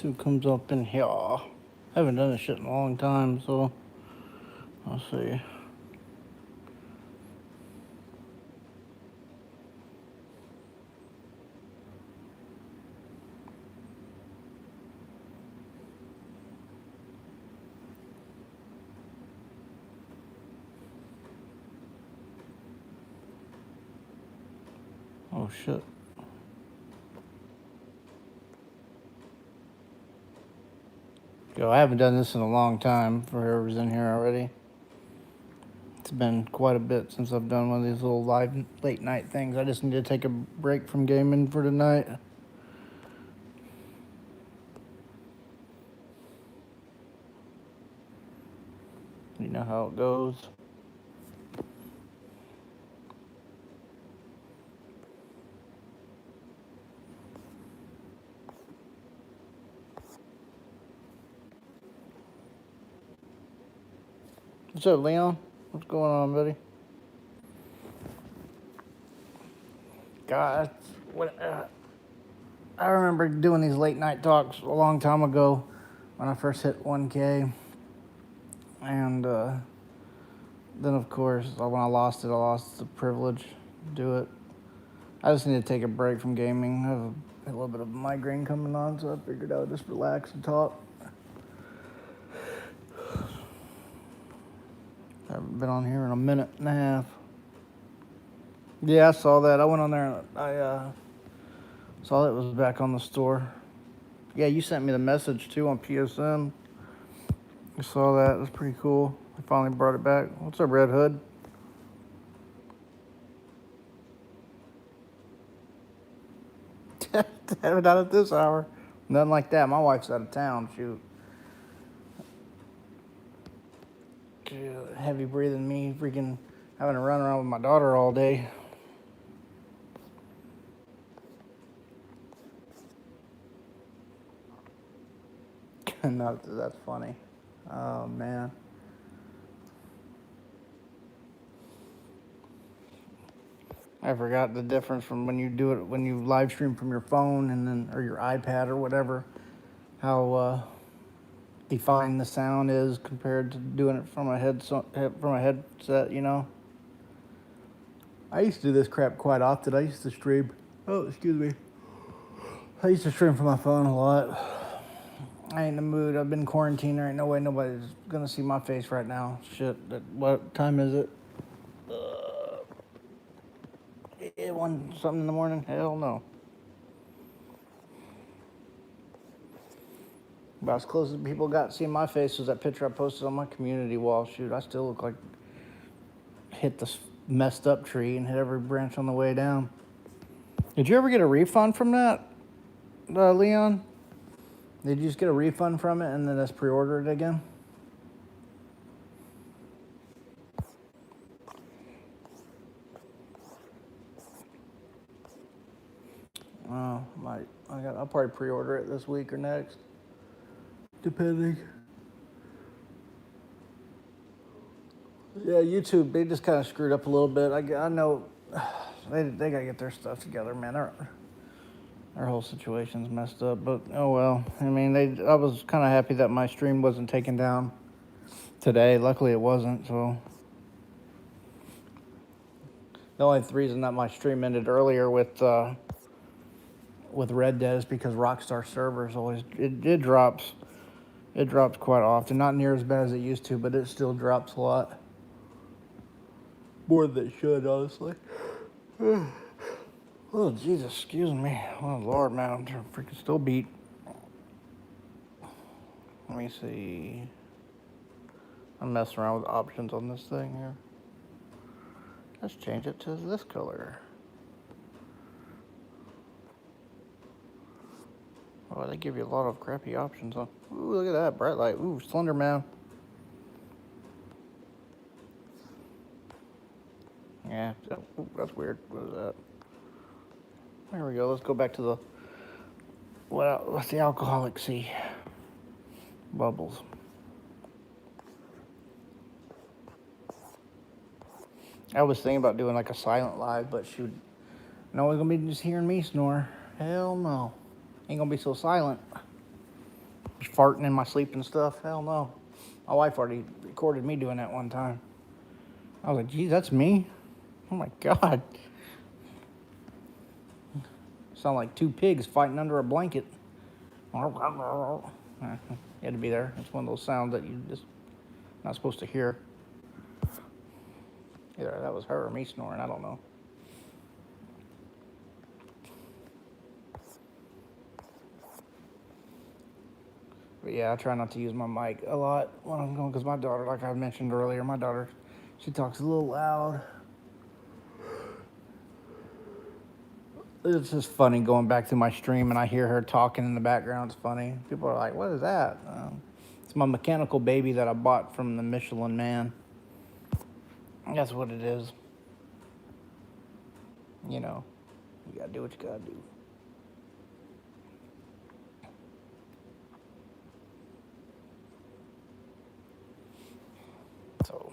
See who comes up in here. I haven't done this shit in a long time, so I'll see. Oh shit. Yo, I haven't done this in a long time for whoever's in here already. It's been quite a bit since I've done one of these little live late night things. I just need to take a break from gaming for tonight. You know how it goes. What's up, Leon? What's going on, buddy? God, I remember doing these late night talks a long time ago when I first hit 1K. And then, of course, when I lost it, I lost the privilege to do it. I just need to take a break from gaming. I have a little bit of a migraine coming on, so I figured I would just relax and talk. I haven't been on here in a minute and a half. Yeah, I saw that. I went on there and I saw that it was back on the store. Yeah, you sent me the message too on PSN. I saw that. It was pretty cool. I finally brought it back. What's up, Red Hood? Not at this hour. Nothing like that. My wife's out of town. Shoot. Heavy breathing me, freaking having to run around with my daughter all day. No, that's funny. Oh man. I forgot the difference from when you do it when you live stream from your phone and then or your iPad or whatever. How defined the sound is compared to doing it from a headset. You know. I used to do this crap quite often. I used to stream. Oh, excuse me. I used to stream from my phone a lot. I ain't in the mood. I've been quarantined. There ain't no way nobody's gonna see my face right now. Shit. What time is it? 1 something in the morning? Hell no. About as close as people got seeing my face was that picture I posted on my community wall. Shoot, I still look like hit this messed up tree and hit every branch on the way down. Did you ever get a refund from that, Leon? Did you just get a refund from it and then just pre-order it again? Oh, I'll probably pre-order it this week or next, depending. Yeah, YouTube, they just kind of screwed up a little bit. I know they gotta get their stuff together, man. Their whole situation's messed up, but oh well. I mean, I was kind of happy that my stream wasn't taken down today. Luckily, it wasn't. So the only reason that my stream ended earlier with Red Dead is because Rockstar servers always it drops. It drops quite often. Not near as bad as it used to, but it still drops a lot. More than it should, honestly. Oh, Jesus, excuse me. Oh, Lord, man, I'm freaking still beat. Let me see. I'm messing around with options on this thing here. Let's change it to this color. Oh, they give you a lot of crappy options on. Ooh, look at that, bright light. Ooh, Slender Man. Yeah, ooh, that's weird. What is that? There we go. Let's go back to the what's the alcoholic sea? Bubbles. I was thinking about doing like a silent live, but shoot, no one's gonna be just hearing me snore. Hell no. Ain't gonna be so silent. farting in my sleep and stuff. Hell no. My wife already recorded me doing that one time. I was like, geez, that's me? Oh my God. Sound like two pigs fighting under a blanket. You had to be there. It's one of those sounds that you just not supposed to hear. Either that was her or me snoring, I don't know. But yeah, I try not to use my mic a lot when I'm going, because my daughter, like I mentioned earlier, my daughter, she talks a little loud. It's just funny going back to my stream and I hear her talking in the background. It's funny. People are like, what is that? It's my mechanical baby that I bought from the Michelin Man. That's what it is. You know, you gotta do what you gotta do. So,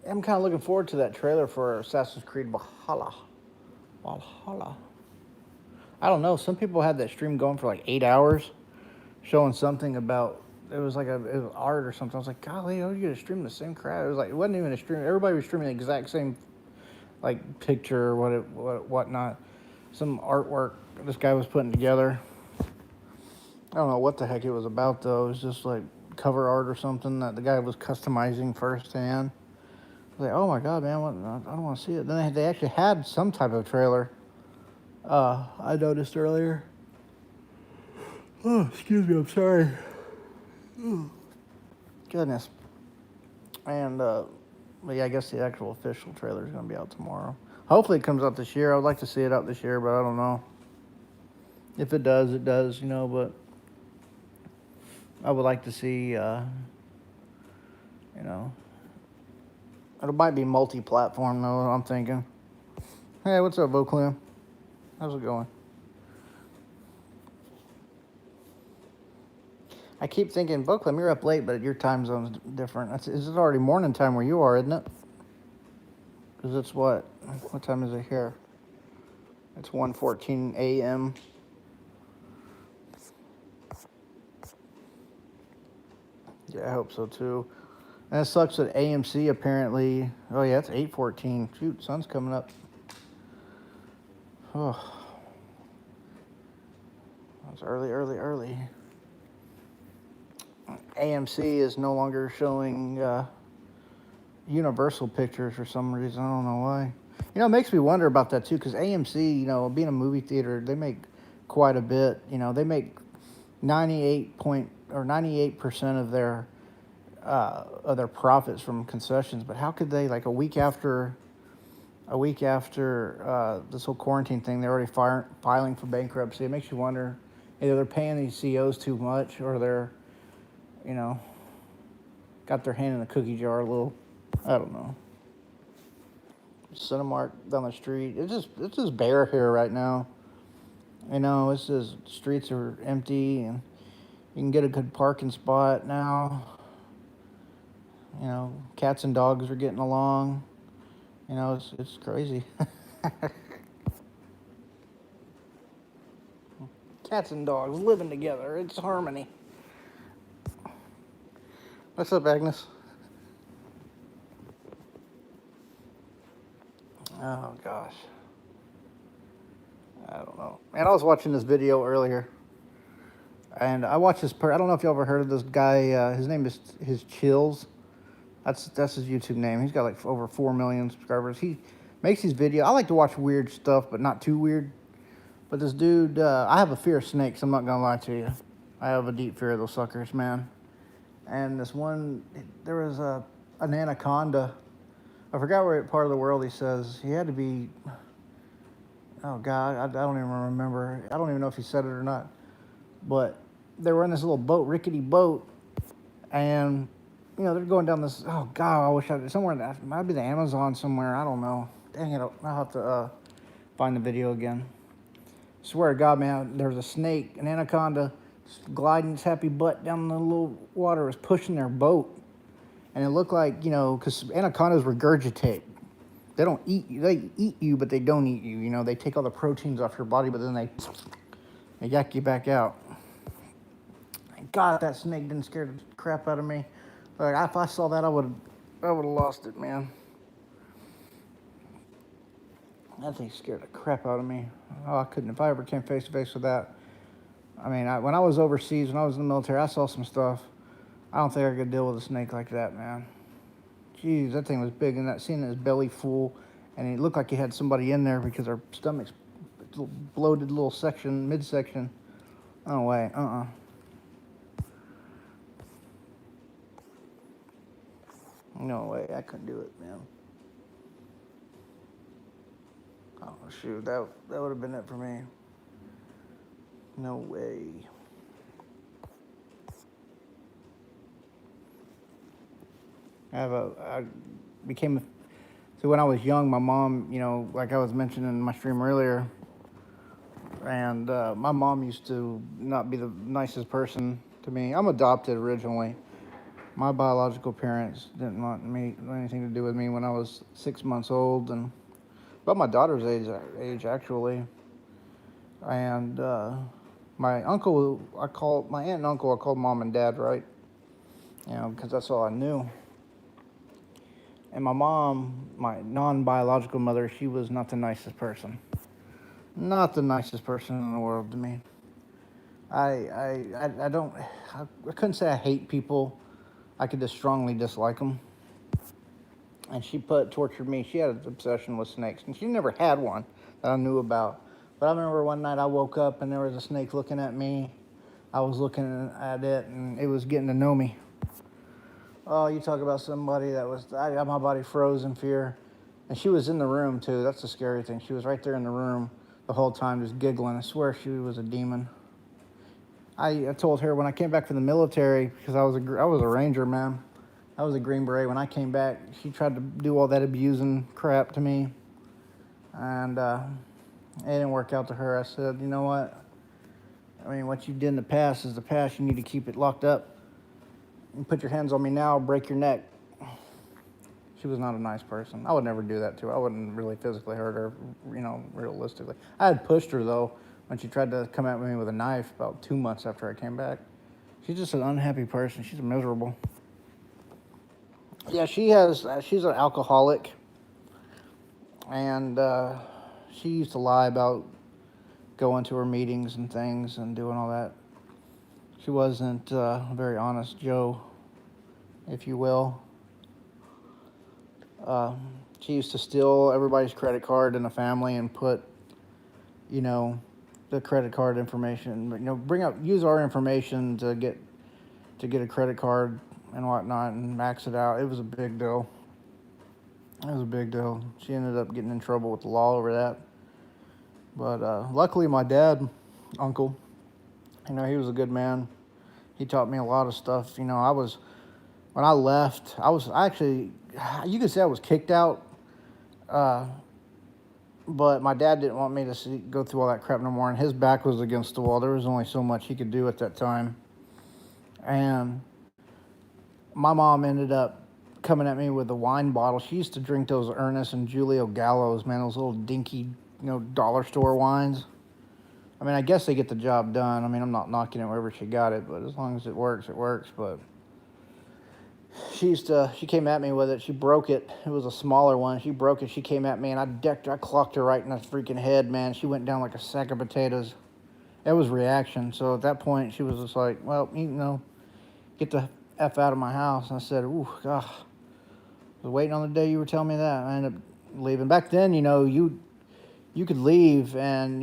I'm kind of looking forward to that trailer for Assassin's Creed Valhalla. I don't know. Some people had that stream going for like 8 hours, showing something about. It was like it was art or something. I was like, golly, how are you gonna stream the same crap? It was like it wasn't even a stream. Everybody was streaming the exact same, like picture or whatnot. Some artwork this guy was putting together. I don't know what the heck it was about though. It was just like cover art or something that the guy was customizing firsthand. I was like, oh my God, man, I don't want to see it. Then they actually had some type of trailer. I noticed earlier. Oh, excuse me, I'm sorry. Goodness. And, but yeah, I guess the actual official trailer is going to be out tomorrow. Hopefully it comes out this year. I would like to see it out this year, but I don't know. If it does, it does, you know, but I would like to see, you know, it might be multi-platform, though, I'm thinking. Hey, what's up, Voclim? How's it going? I keep thinking, Voclim, you're up late, but your time zone's different. It's already morning time where you are, isn't it? Because it's what? What time is it here? It's 1:14 a.m. Yeah, I hope so, too. And it sucks that AMC apparently... Oh, yeah, it's 8:14. Shoot, sun's coming up. Oh. That's early. AMC is no longer showing Universal Pictures for some reason. I don't know why. You know, it makes me wonder about that, too, because AMC, you know, being a movie theater, they make quite a bit. You know, they make 98% of their profits from concessions. But how could they, like a week after this whole quarantine thing, they're already filing for bankruptcy? It makes you wonder, either they're paying these CEOs too much, or they're, you know, got their hand in the cookie jar a little. I don't know. Cinemark down the street. It's just bare here right now. You know, it's just streets are empty and you can get a good parking spot now. You know, cats and dogs are getting along. You know, it's crazy. Cats and dogs living together. It's harmony. What's up, Agnes? Oh, gosh. I don't know. And I was watching this video earlier. And I watched this I don't know if you ever heard of this guy. His name is Chills. That's his YouTube name. He's got like over 4 million subscribers. He makes these videos. I like to watch weird stuff, but not too weird. But this dude, I have a fear of snakes. I'm not going to lie to you. I have a deep fear of those suckers, man. And this one, there was an anaconda. I forgot what part of the world he says. He had to be, oh God, I don't even remember. I don't even know if he said it or not. But they were in this little boat, rickety boat. And, you know, they're going down this, oh God, I wish somewhere, it might be the Amazon somewhere. I don't know. Dang it, I'll have to find the video again. Swear to God, man, there was a snake, an anaconda, gliding its happy butt down the little water, was pushing their boat. And it looked like, you know, because anacondas regurgitate. They don't eat you. They eat you, but they don't eat you. You know, they take all the proteins off your body, but then they yak you back out. God, that snake didn't scare the crap out of me. Like, if I saw that, I would have lost it, man. That thing scared the crap out of me. Oh, I couldn't. If I ever came face to face with that, I mean, when I was overseas, when I was in the military, I saw some stuff. I don't think I could deal with a snake like that, man. Jeez, that thing was big, and that seeing his belly full, and it looked like he had somebody in there because our stomach's bloated little section, midsection. No way, No way, I couldn't do it, man. Oh shoot, that would have been it for me. No way. I became, so when I was young, my mom, like I was mentioning in my stream earlier, and my mom used to not be the nicest person to me. I'm adopted originally. My biological parents didn't want anything to do with me when I was 6 months old, and about my daughter's age actually. And my uncle, my aunt and uncle, I called mom and dad, right? Because that's all I knew. And my mom, my non-biological mother, she was not the nicest person. Not the nicest person in the world to me. I couldn't say I hate people. I could just strongly dislike them. And she tortured me. She had an obsession with snakes, and she never had one that I knew about. But I remember one night I woke up and there was a snake looking at me. I was looking at it, and it was getting to know me. Oh, you talk about somebody I got my body froze in fear. And she was in the room too. That's the scary thing. She was right there in the room the whole time, just giggling. I swear she was a demon. I told her when I came back from the military, because I was a ranger, man. I was a Green Beret. When I came back, she tried to do all that abusing crap to me. And it didn't work out to her. I said, you know what? I mean, what you did in the past is the past. You need to keep it locked up. You put your hands on me now, I'll break your neck. She was not a nice person. I would never do that to her. I wouldn't really physically hurt her, realistically. I had pushed her, though, when she tried to come at me with a knife about 2 months after I came back. She's just an unhappy person. She's miserable. Yeah, she's an alcoholic. And she used to lie about going to her meetings and things and doing all that. She wasn't a very honest Joe, if you will. She used to steal everybody's credit card in the family and put, the credit card information. Use our information to get a credit card and whatnot and max it out. It was a big deal. She ended up getting in trouble with the law over that. But luckily, my dad, uncle, he was a good man. He taught me a lot of stuff. When I left, you could say I was kicked out. But my dad didn't want me to go through all that crap no more, and his back was against the wall. There was only so much he could do at that time. And my mom ended up coming at me with a wine bottle. She used to drink those Ernest and Julio Gallos, man, those little dinky, dollar store wines. I mean, I guess they get the job done. I mean, I'm not knocking it wherever she got it, but as long as it works, it works. But she came at me with it. She broke it. It was a smaller one. She broke it. She came at me, and I clocked her right in the freaking head, man. She went down like a sack of potatoes. It was reaction. So at that point, she was just like, well, get the F out of my house. And I said, ooh, God. I was waiting on the day you were telling me that. I ended up leaving. Back then, you could leave, and,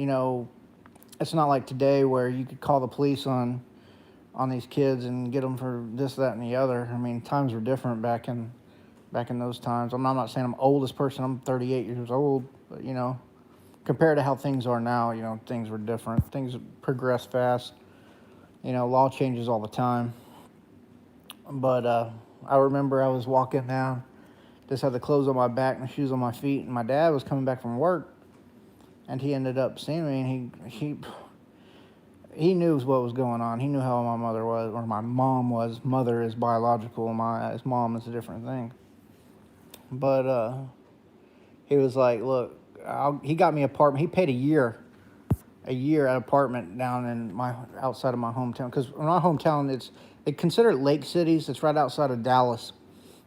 it's not like today where you could call the police on these kids and get them for this, that, and the other. I mean, times were different back in those times. I'm not saying I'm the oldest person. I'm 38 years old, but, compared to how things are now, things were different. Things progress fast. Law changes all the time. But I remember I was walking down, just had the clothes on my back and the shoes on my feet, and my dad was coming back from work, and he ended up seeing me, and he knew what was going on. He knew how my mother was, or my mom was. Mother is biological. His mom is a different thing. But he was like, look, he got me an apartment. He paid a year a year at an apartment down in my outside of my hometown. Because in my hometown, they consider it lake cities. It's right outside of Dallas.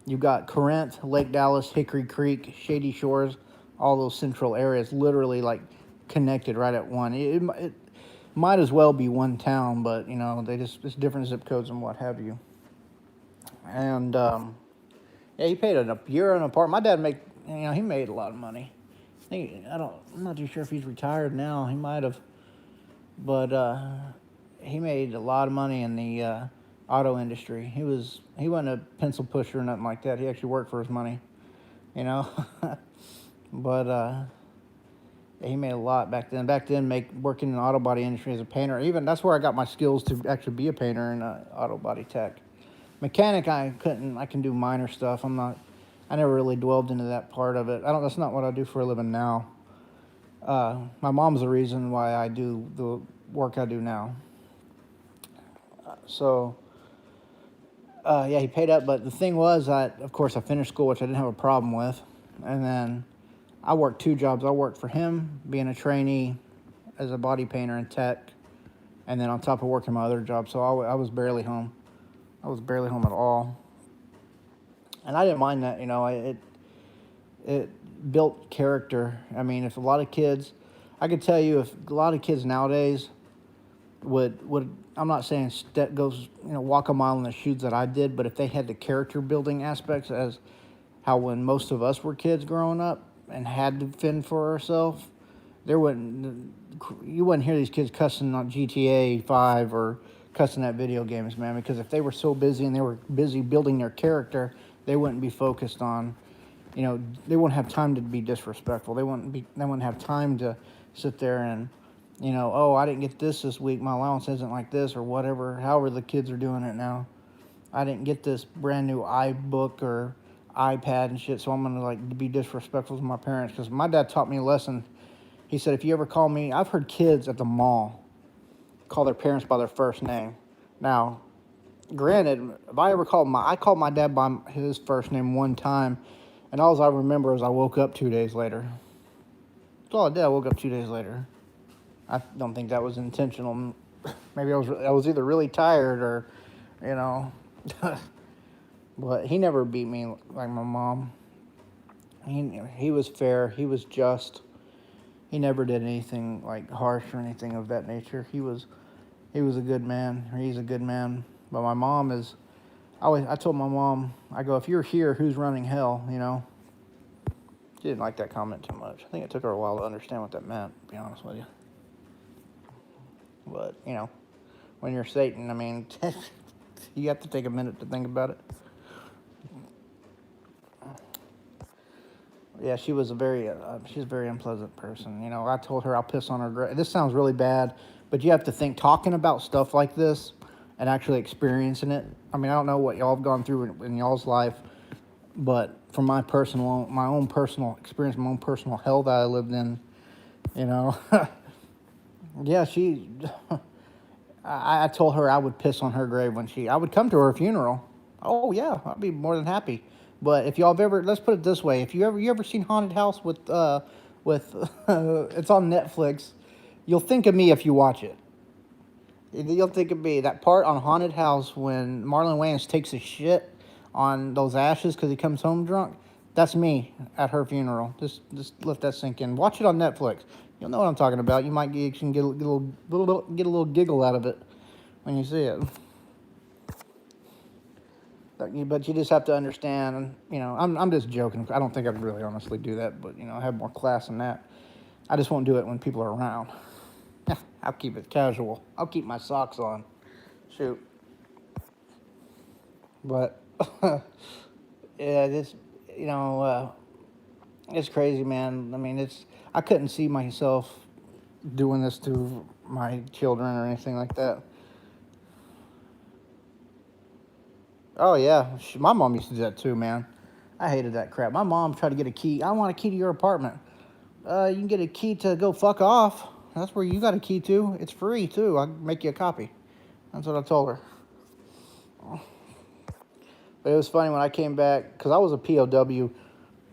You've got Corinth, Lake Dallas, Hickory Creek, Shady Shores, all those central areas, literally like connected right at one. It might as well be one town, but it's different zip codes and what have you. And yeah, he paid a year on an apartment. My dad he made a lot of money. I'm not too sure if he's retired now. He might have, but he made a lot of money in the auto industry. He wasn't a pencil pusher or nothing like that. He actually worked for his money, but he made a lot back then. Working in the auto body industry as a painter, even that's where I got my skills to actually be a painter and auto body tech. Mechanic, I can do minor stuff. I never really dwelled into that part of it. That's not what I do for a living now. My mom's the reason why I do the work I do now. Yeah, he paid up, but the thing was, of course, I finished school, which I didn't have a problem with, and then I worked 2 jobs. I worked for him, being a trainee as a body painter and tech, and then on top of working my other job, so I was barely home. I was barely home at all, and I didn't mind that. It built character. I mean, if a lot of kids, I could tell you, if a lot of kids nowadays would I'm not saying walk a mile in the shoes that I did, but if they had the character building aspects as how when most of us were kids growing up and had to fend for ourselves, you wouldn't hear these kids cussing on GTA 5 or cussing at video games, man, because if they were so busy and they were busy building their character, they wouldn't be focused on, they wouldn't have time to be disrespectful. They wouldn't have time to sit there and, oh, I didn't get this week. My allowance isn't like this or whatever, however the kids are doing it now. I didn't get this brand new iBook or iPad and shit, so I'm going to be disrespectful to my parents, because my dad taught me a lesson. He said, if you ever call me, I've heard kids at the mall call their parents by their first name. Now, granted, if I called my dad by his first name one time, and all I remember is I woke up 2 days later. That's all I did. I woke up 2 days later. I don't think that was intentional. Maybe I was either really tired or, but he never beat me like my mom. He was fair. He was just. He never did anything harsh or anything of that nature. He was a good man. He's a good man. But my mom is. I told my mom, I go, if you're here, who's running hell? She didn't like that comment too much. I think it took her a while to understand what that meant, to be honest with you. But when you're Satan, I mean, you have to take a minute to think about it. Yeah, she's a very unpleasant person. I told her I'll piss on her grave. This sounds really bad, but you have to think, talking about stuff like this and actually experiencing it. I mean, I don't know what y'all have gone through in y'all's life, but from my own personal experience, my own personal hell that I lived in, yeah, I told her I would piss on her grave I would come to her funeral. Oh yeah, I'd be more than happy. But if y'all have ever, let's put it this way: if you ever seen Haunted House with it's on Netflix, you'll think of me if you watch it. You'll think of me. That part on Haunted House when Marlon Wayans takes a shit on those ashes because he comes home drunk. That's me at her funeral. Just let that sink in. Watch it on Netflix. You'll know what I'm talking about. You might get a little giggle out of it when you see it. But you just have to understand, I'm just joking. I don't think I'd really honestly do that, but, I have more class than that. I just won't do it when people are around. I'll keep it casual. I'll keep my socks on. Shoot. But, yeah, it's crazy, man. I mean, I couldn't see myself doing this to my children or anything like that. Oh, yeah. My mom used to do that too, man. I hated that crap. My mom tried to get a key. I want a key to your apartment. You can get a key to go fuck off. That's where you got a key to. It's free, too. I'll make you a copy. That's what I told her. But it was funny when I came back, because I was a POW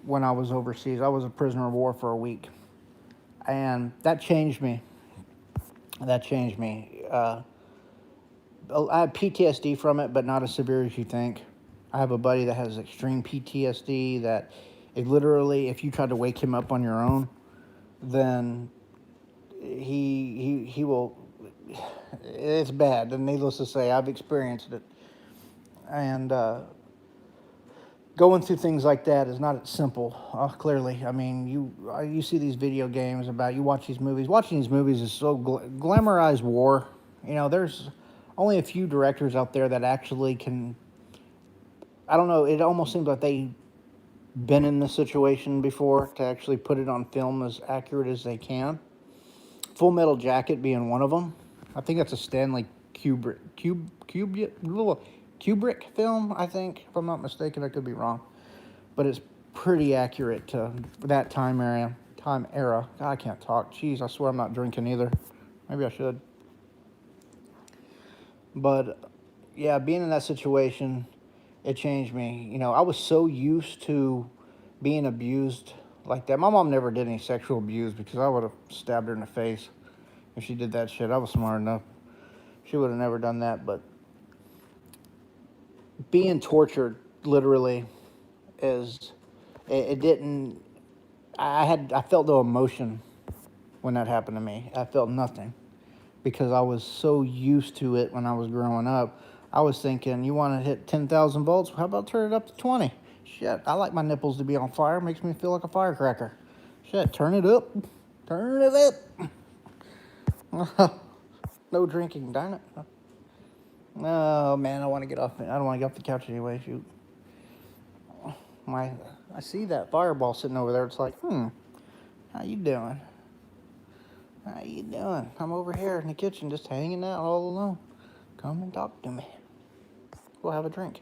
when I was overseas. I was a prisoner of war for a week. And that changed me. That changed me. I have PTSD from it, but not as severe as you think. I have a buddy that has extreme PTSD that it literally, if you tried to wake him up on your own, then he will. It's bad, and needless to say, I've experienced it. And going through things like that is not simple. Clearly, I mean, you see these video games about, you watch these movies. Watching these movies is so glamorized war. There's only a few directors out there that actually can. I don't know. It almost seems like they've been in this situation before to actually put it on film as accurate as they can. Full Metal Jacket being one of them. I think that's a Stanley Kubrick film, I think, if I'm not mistaken. I could be wrong, but it's pretty accurate to that time era. God, I can't talk. Jeez, I swear I'm not drinking either. Maybe I should. But yeah, being in that situation, it changed me. I was so used to being abused like that. My mom never did any sexual abuse because I would have stabbed her in the face if she did that shit. I was smart enough. She would have never done that. But being tortured, literally, it didn't. I felt no emotion when that happened to me. I felt nothing because I was so used to it when I was growing up. I was thinking, you want to hit 10,000 volts? How about turn it up to 20? Shit, I like my nipples to be on fire. Makes me feel like a firecracker. Shit, turn it up. Turn it up. No drinking, darn it. Oh, man, I want to get off. I don't want to get off the couch anyway, shoot. I see that fireball sitting over there. It's like, how you doing? How you doing? I'm over here in the kitchen just hanging out all alone. Come and talk to me. We'll have a drink.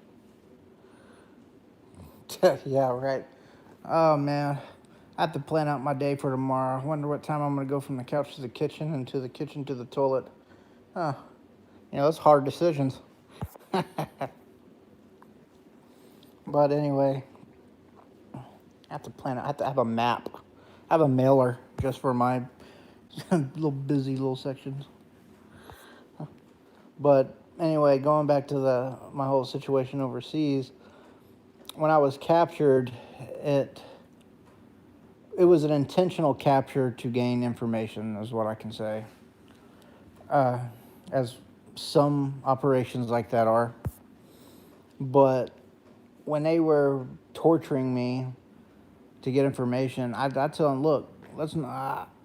Yeah, right. Oh, man. I have to plan out my day for tomorrow. I wonder what time I'm going to go from the couch to the kitchen and to the kitchen to the toilet. It's hard decisions. But anyway, I have to plan it. I have to have a map. I have a mailer just for my little busy little sections. But anyway, going back to my whole situation overseas, when I was captured, it was an intentional capture to gain information, is what I can say. As some operations like that are. But when they were torturing me to get information, I tell them, look,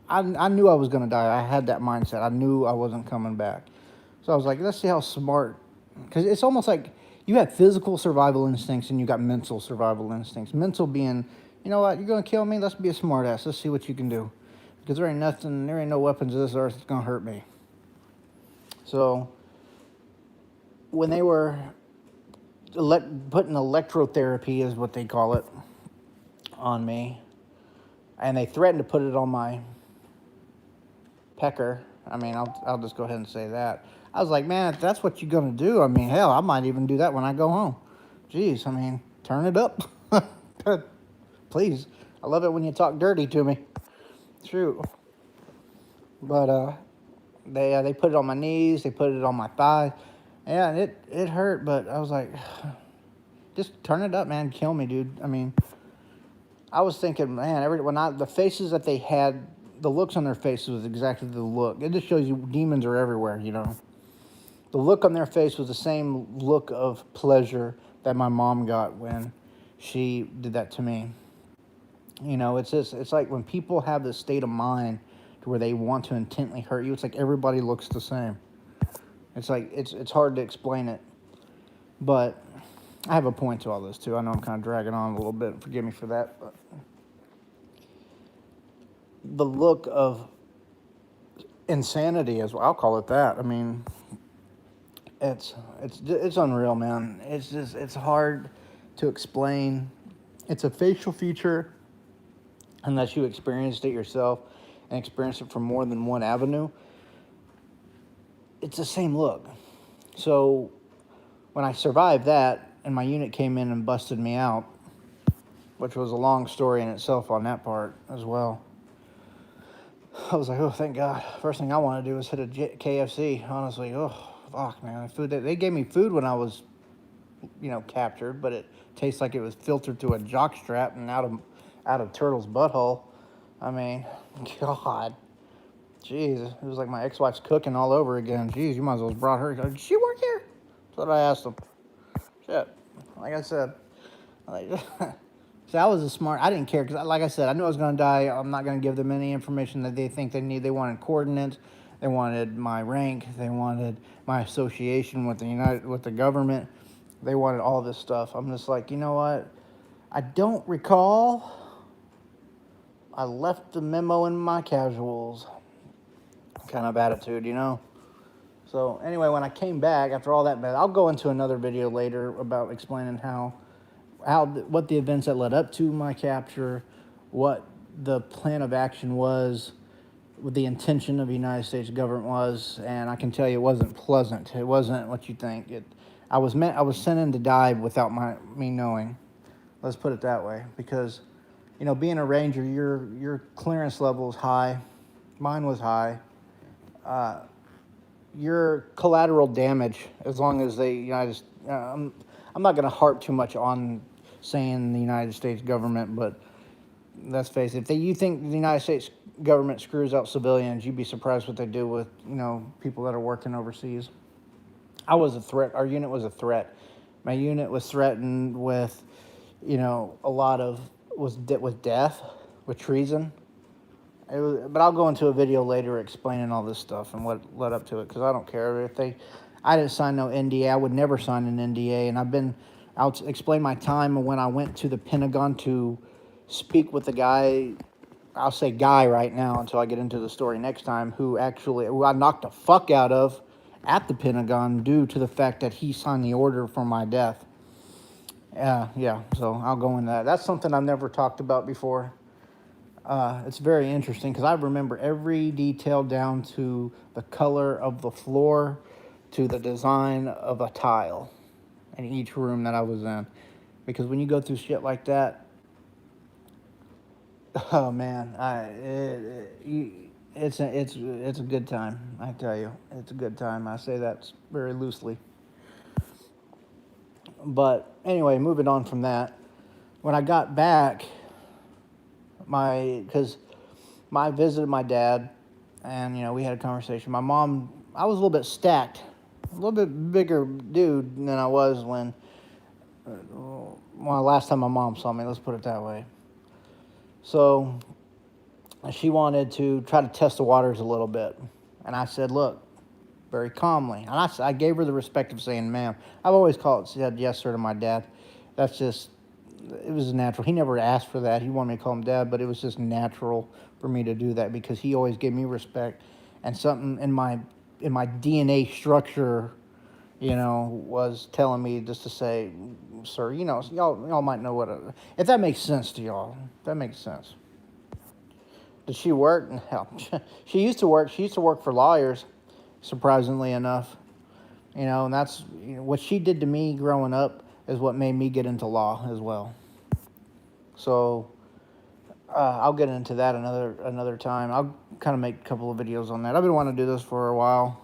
I knew I was going to die. I had that mindset. I knew I wasn't coming back. So I was like, let's see how smart. Because it's almost like you have physical survival instincts and you got mental survival instincts. Mental being, you know what, you're going to kill me? Let's be a smart ass. Let's see what you can do. Because there ain't no weapons of this earth that's going to hurt me. So when they were putting electrotherapy, is what they call it, on me, and they threatened to put it on my pecker. I mean, I'll just go ahead and say that. I was like, man, if that's what you're going to do, I mean, hell, I might even do that when I go home. Jeez, I mean, turn it up. Please. I love it when you talk dirty to me. True. But they put it on my knees. They put it on my thighs. Yeah, it hurt, but I was like, just turn it up, man. Kill me, dude. I mean, I was thinking, man, the faces that they had, the looks on their faces was exactly the look. It just shows you demons are everywhere, The look on their face was the same look of pleasure that my mom got when she did that to me. It's like when people have this state of mind to where they want to intently hurt you, it's like everybody looks the same. It's like, it's hard to explain it. But I have a point to all this, too. I know I'm kind of dragging on a little bit. Forgive me for that. But the look of insanity, as well, I'll call it that. I mean, it's unreal, man. It's hard to explain. It's a facial feature unless you experienced it yourself and experienced it from more than one avenue. It's the same look. So when I survived that and my unit came in and busted me out, which was a long story in itself on that part as well. I was like, oh, thank God. First thing I want to do is hit a KFC. Honestly, oh, fuck, man. Food. They gave me food when I was, captured, but it tastes like it was filtered through a jock strap and out of Turtle's butthole. I mean, God, jeez, it was like my ex-wife's cooking all over again. Jeez, you might as well have brought her. Did she work here? That's what I asked him. Shit, like I said, like, so I was I didn't care because, like I said, I knew I was going to die. I'm not going to give them any information that they think they need. They wanted coordinates. They wanted my rank. They wanted my association with the government. They wanted all this stuff. I'm just like, you know what? I don't recall. I left the memo in my casuals kind of attitude, So anyway, when I came back after all that, I'll go into another video later about explaining what the events that led up to my capture, what the plan of action was, what the intention of the United States government was, and I can tell you it wasn't pleasant. It wasn't what you think. I was sent in to die without me knowing. Let's put it that way, because being a ranger, your clearance level is high. Mine was high. Your collateral damage, as long as I'm not going to harp too much on saying the United States government, but let's face it, you think the United States government screws out civilians, you'd be surprised what they do with, people that are working overseas. I was a threat. Our unit was a threat. My unit was threatened with, a lot of, with death, with treason. But I'll go into a video later explaining all this stuff and what led up to it, because I don't care. I didn't sign no NDA. I would never sign an NDA, and I'll explain my time when I went to the Pentagon to speak with the guy. I'll say guy right now until I get into the story next time, who I knocked the fuck out of at the Pentagon due to the fact that he signed the order for my death. Yeah, so I'll go into that. That's something I've never talked about before. It's very interesting because I remember every detail down to the color of the floor, to the design of a tile in each room that I was in. Because when you go through shit like that, oh man, it's a good time. I tell you, it's a good time. I say that very loosely. But anyway, moving on from that, when I got back, because I visited my dad, and we had a conversation. My mom, I was a little bit stacked, a little bit bigger dude than I was when last time my mom saw me. Let's put it that way. So she wanted to try to test the waters a little bit, and I said, look, very calmly, and I gave her the respect of saying, ma'am. I've always said yes, sir, to my dad. That's just. It was natural. He never asked for that. He wanted me to call him dad, but it was just natural for me to do that because he always gave me respect, and something in my DNA structure, was telling me just to say, sir, y'all might know if that makes sense to y'all. If that makes sense. Did she work? Hell, she used to work. She used to work for lawyers, surprisingly enough, and that's what she did to me growing up is what made me get into law as well. So I'll get into that another time. I'll kind of make a couple of videos on that. I've been wanting to do this for a while.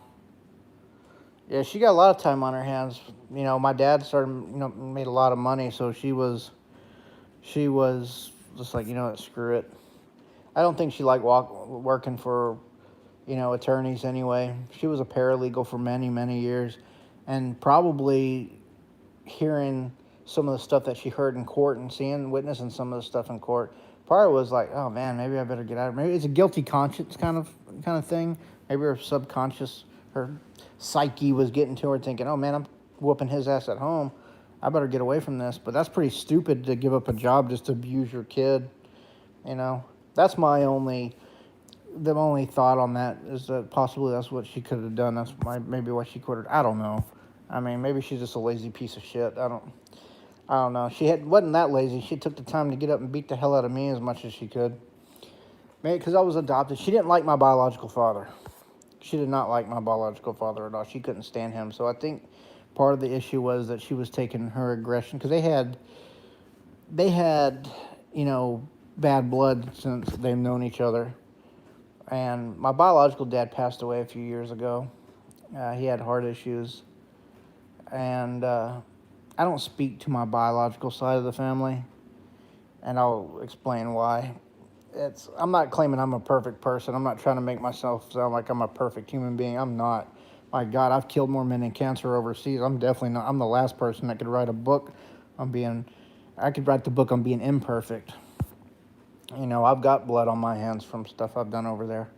Yeah, she got a lot of time on her hands. My dad made a lot of money, so she was just like, screw it. I don't think she liked working for, attorneys anyway. She was a paralegal for many, many years, and probably hearing some of the stuff that she heard in court and witnessing some of the stuff in court, probably was like, oh man, maybe I better get out of it. Maybe it's a guilty conscience kind of thing. Maybe her subconscious, her psyche was getting to her thinking, oh man, I'm whooping his ass at home. I better get away from this. But that's pretty stupid to give up a job just to abuse your kid. That's the only thought on that is that possibly that's what she could have done. That's maybe why she quit. I don't know. I mean, maybe she's just a lazy piece of shit. I don't know. She wasn't that lazy. She took the time to get up and beat the hell out of me as much as she could. Maybe because I was adopted. She didn't like my biological father. She did not like my biological father at all. She couldn't stand him. So I think part of the issue was that she was taking her aggression, because they had, bad blood since they've known each other. And my biological dad passed away a few years ago. He had heart issues. And I don't speak to my biological side of the family. And I'll explain why. I'm not claiming I'm a perfect person. I'm not trying to make myself sound like I'm a perfect human being. I'm not. My God, I've killed more men in cancer overseas. I'm definitely not. I'm the last person that could write a book on being. I could write the book on being imperfect. You know, I've got blood on my hands from stuff I've done over there.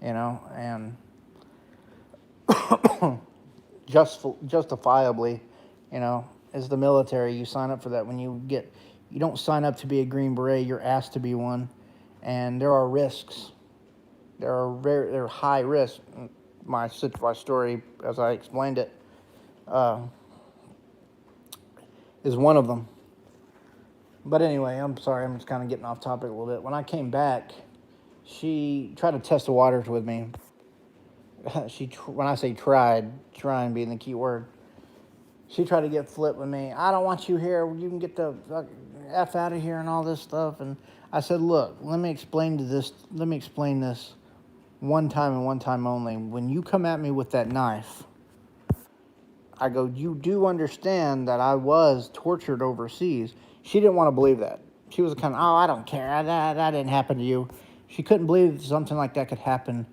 You know, and justifiably, you know, as the military, you sign up for that. You don't sign up to be a Green Beret. You're asked to be one, and there are risks. There are high risks. My story, as I explained it, is one of them. But anyway, I'm sorry. I'm just kind of getting off topic a little bit. When I came back, she tried to test the waters with me. When I say tried, trying being the key word, she tried to get flip with me. I don't want you here. You can get the F out of here and all this stuff. And I said, look, let me explain this one time and one time only. When you come at me with that knife, I go, you do understand that I was tortured overseas. She didn't want to believe that. She was kind of, oh, I don't care. That didn't happen to you. She couldn't believe something like that could happen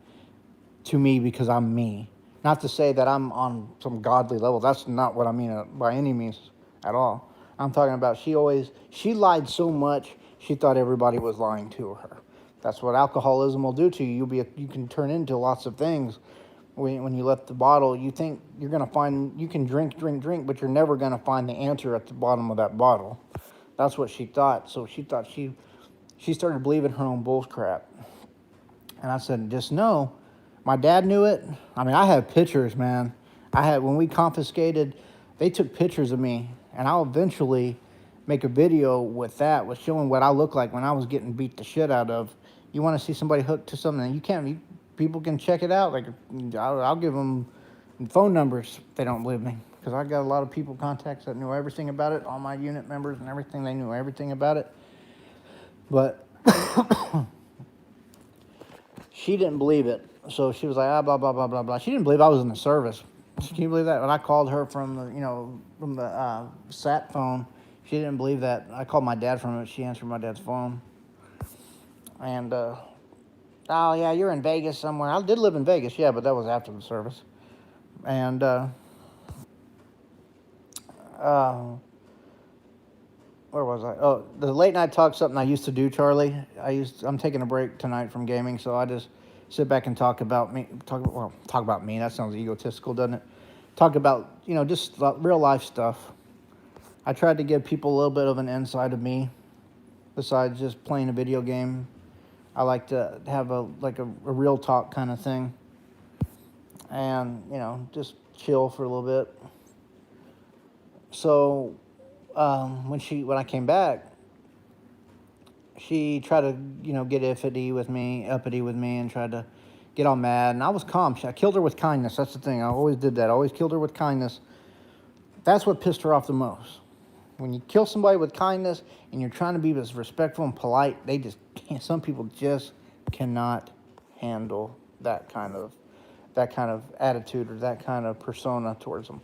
to me because I'm me. Not to say that I'm on some godly level. That's not what I mean by any means at all. I'm talking about she lied so much, she thought everybody was lying to her. That's what alcoholism will do to you. You can turn into lots of things. When you left the bottle, you think you're going to find, you can drink, but you're never going to find the answer at the bottom of that bottle. That's what she thought. So she thought she started believing her own bull crap. And I said, just know, my dad knew it. I mean, I have pictures, man. When we confiscated, they took pictures of me, and I'll eventually make a video with showing what I look like when I was getting beat the shit out of. You want to see somebody hooked to something, people can check it out. Like, I'll give them phone numbers if they don't believe me, because I got a lot of people contacts that knew everything about it, all my unit members and everything. They knew everything about it. But she didn't believe it. So she was like, blah, blah, blah, blah, blah. She didn't believe I was in the service. Can you believe that? When I called her from the sat phone, she didn't believe that. I called my dad from it. She answered my dad's phone. And, oh, yeah, you're in Vegas somewhere. I did live in Vegas, yeah, but that was after the service. And, where was I? Oh, the late night talk, something I used to do, Charlie. I'm taking a break tonight from gaming, so I just sit back and talk about me. Talk about me. That sounds egotistical, doesn't it? Talk about, just real life stuff. I tried to give people a little bit of an insight of me, besides just playing a video game. I like to have a real talk kind of thing, and just chill for a little bit. So when I came back, she tried to get uppity with me, and tried to get all mad, and I was calm. I killed her with kindness. That's the thing. I always did that. I always killed her with kindness. That's what pissed her off the most. When you kill somebody with kindness and you're trying to be as respectful and polite, they just can't. Some people just cannot handle that kind of attitude or that kind of persona towards them.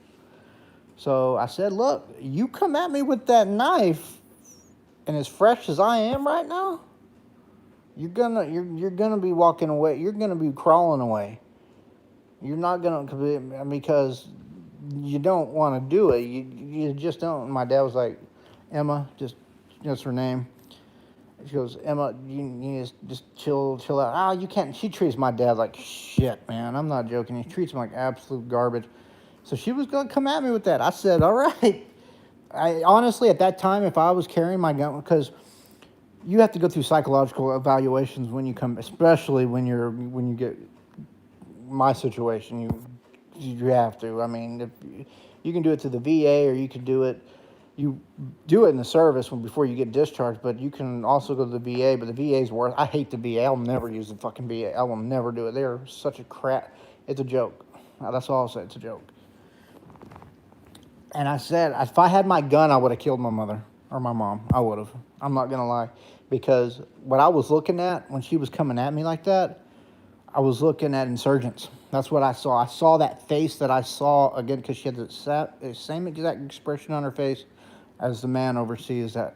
So I said, look, you come at me with that knife, and as fresh as I am right now, you're gonna be walking away. You're gonna be crawling away. You're not gonna, because you don't want to do it. You just don't. My dad was like, Emma, just her name. She goes, Emma, you just chill out. Oh, you can't. She treats my dad like shit, man. I'm not joking. He treats him like absolute garbage. So she was going to come at me with that. I said, all right. I honestly, at that time, if I was carrying my gun, because you have to go through psychological evaluations when you come, especially when you get my situation, you have to. I mean, if you can do it to the VA, or you do it in the service before you get discharged, but you can also go to the VA, but the VA's worse. I hate the VA. I'll never use the fucking VA. I will never do it. They're such a crap. It's a joke. That's all I'll say. It's a joke. And I said, if I had my gun, I would have killed my mother or my mom. I would have. I'm not going to lie. Because what I was looking at when she was coming at me like that I was looking at Insurgents. That's what I saw. I saw that face that I saw again because she had the same exact expression on her face as the man overseas that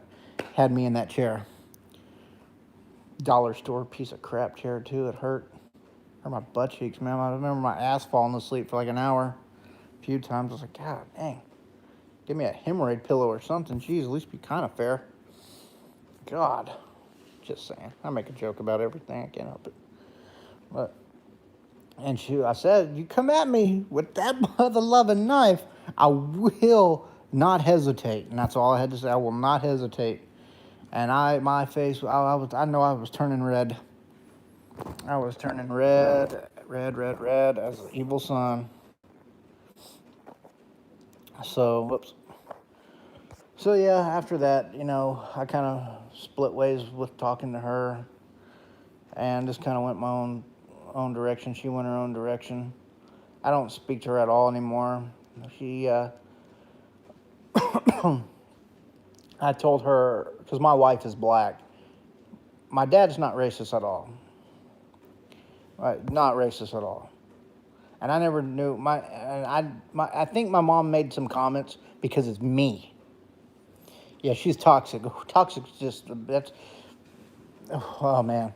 had me in that chair. Dollar store piece of crap chair too. It hurt. Hurt my butt cheeks, man. I remember my ass falling asleep for like an hour. A few times. I was like, God dang. Give me a hemorrhoid pillow or something. Jeez, at least be kind of fair. God. Just saying. I make a joke about everything. I can't help it. But, and I said, you come at me with that mother-loving knife, I will not hesitate. And that's all I had to say. I will not hesitate. And my face, I know I was turning red. I was turning red as the evil son. So, whoops. So yeah, after that, I kind of split ways with talking to her, and just kind of went my own direction. She went her own direction. I don't speak to her at all anymore. I told her, because my wife is black. My dad's not racist at all. Right, not racist at all. And I never knew I think my mom made some comments because it's me. Yeah, she's toxic. Toxic's just that's. Oh man,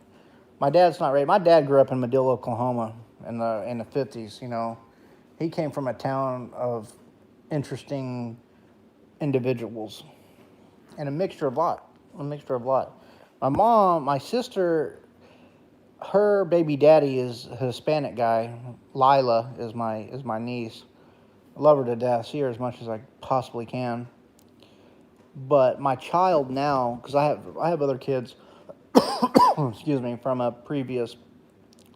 my dad's not racist. My dad grew up in Madill, Oklahoma, in the 50s. He came from a town of interesting individuals, and a mixture of lot. My sister, her baby daddy is a Hispanic guy. Lila is my niece. I love her to death. See her as much as I possibly can. But my child now, because I have other kids, excuse me, from a previous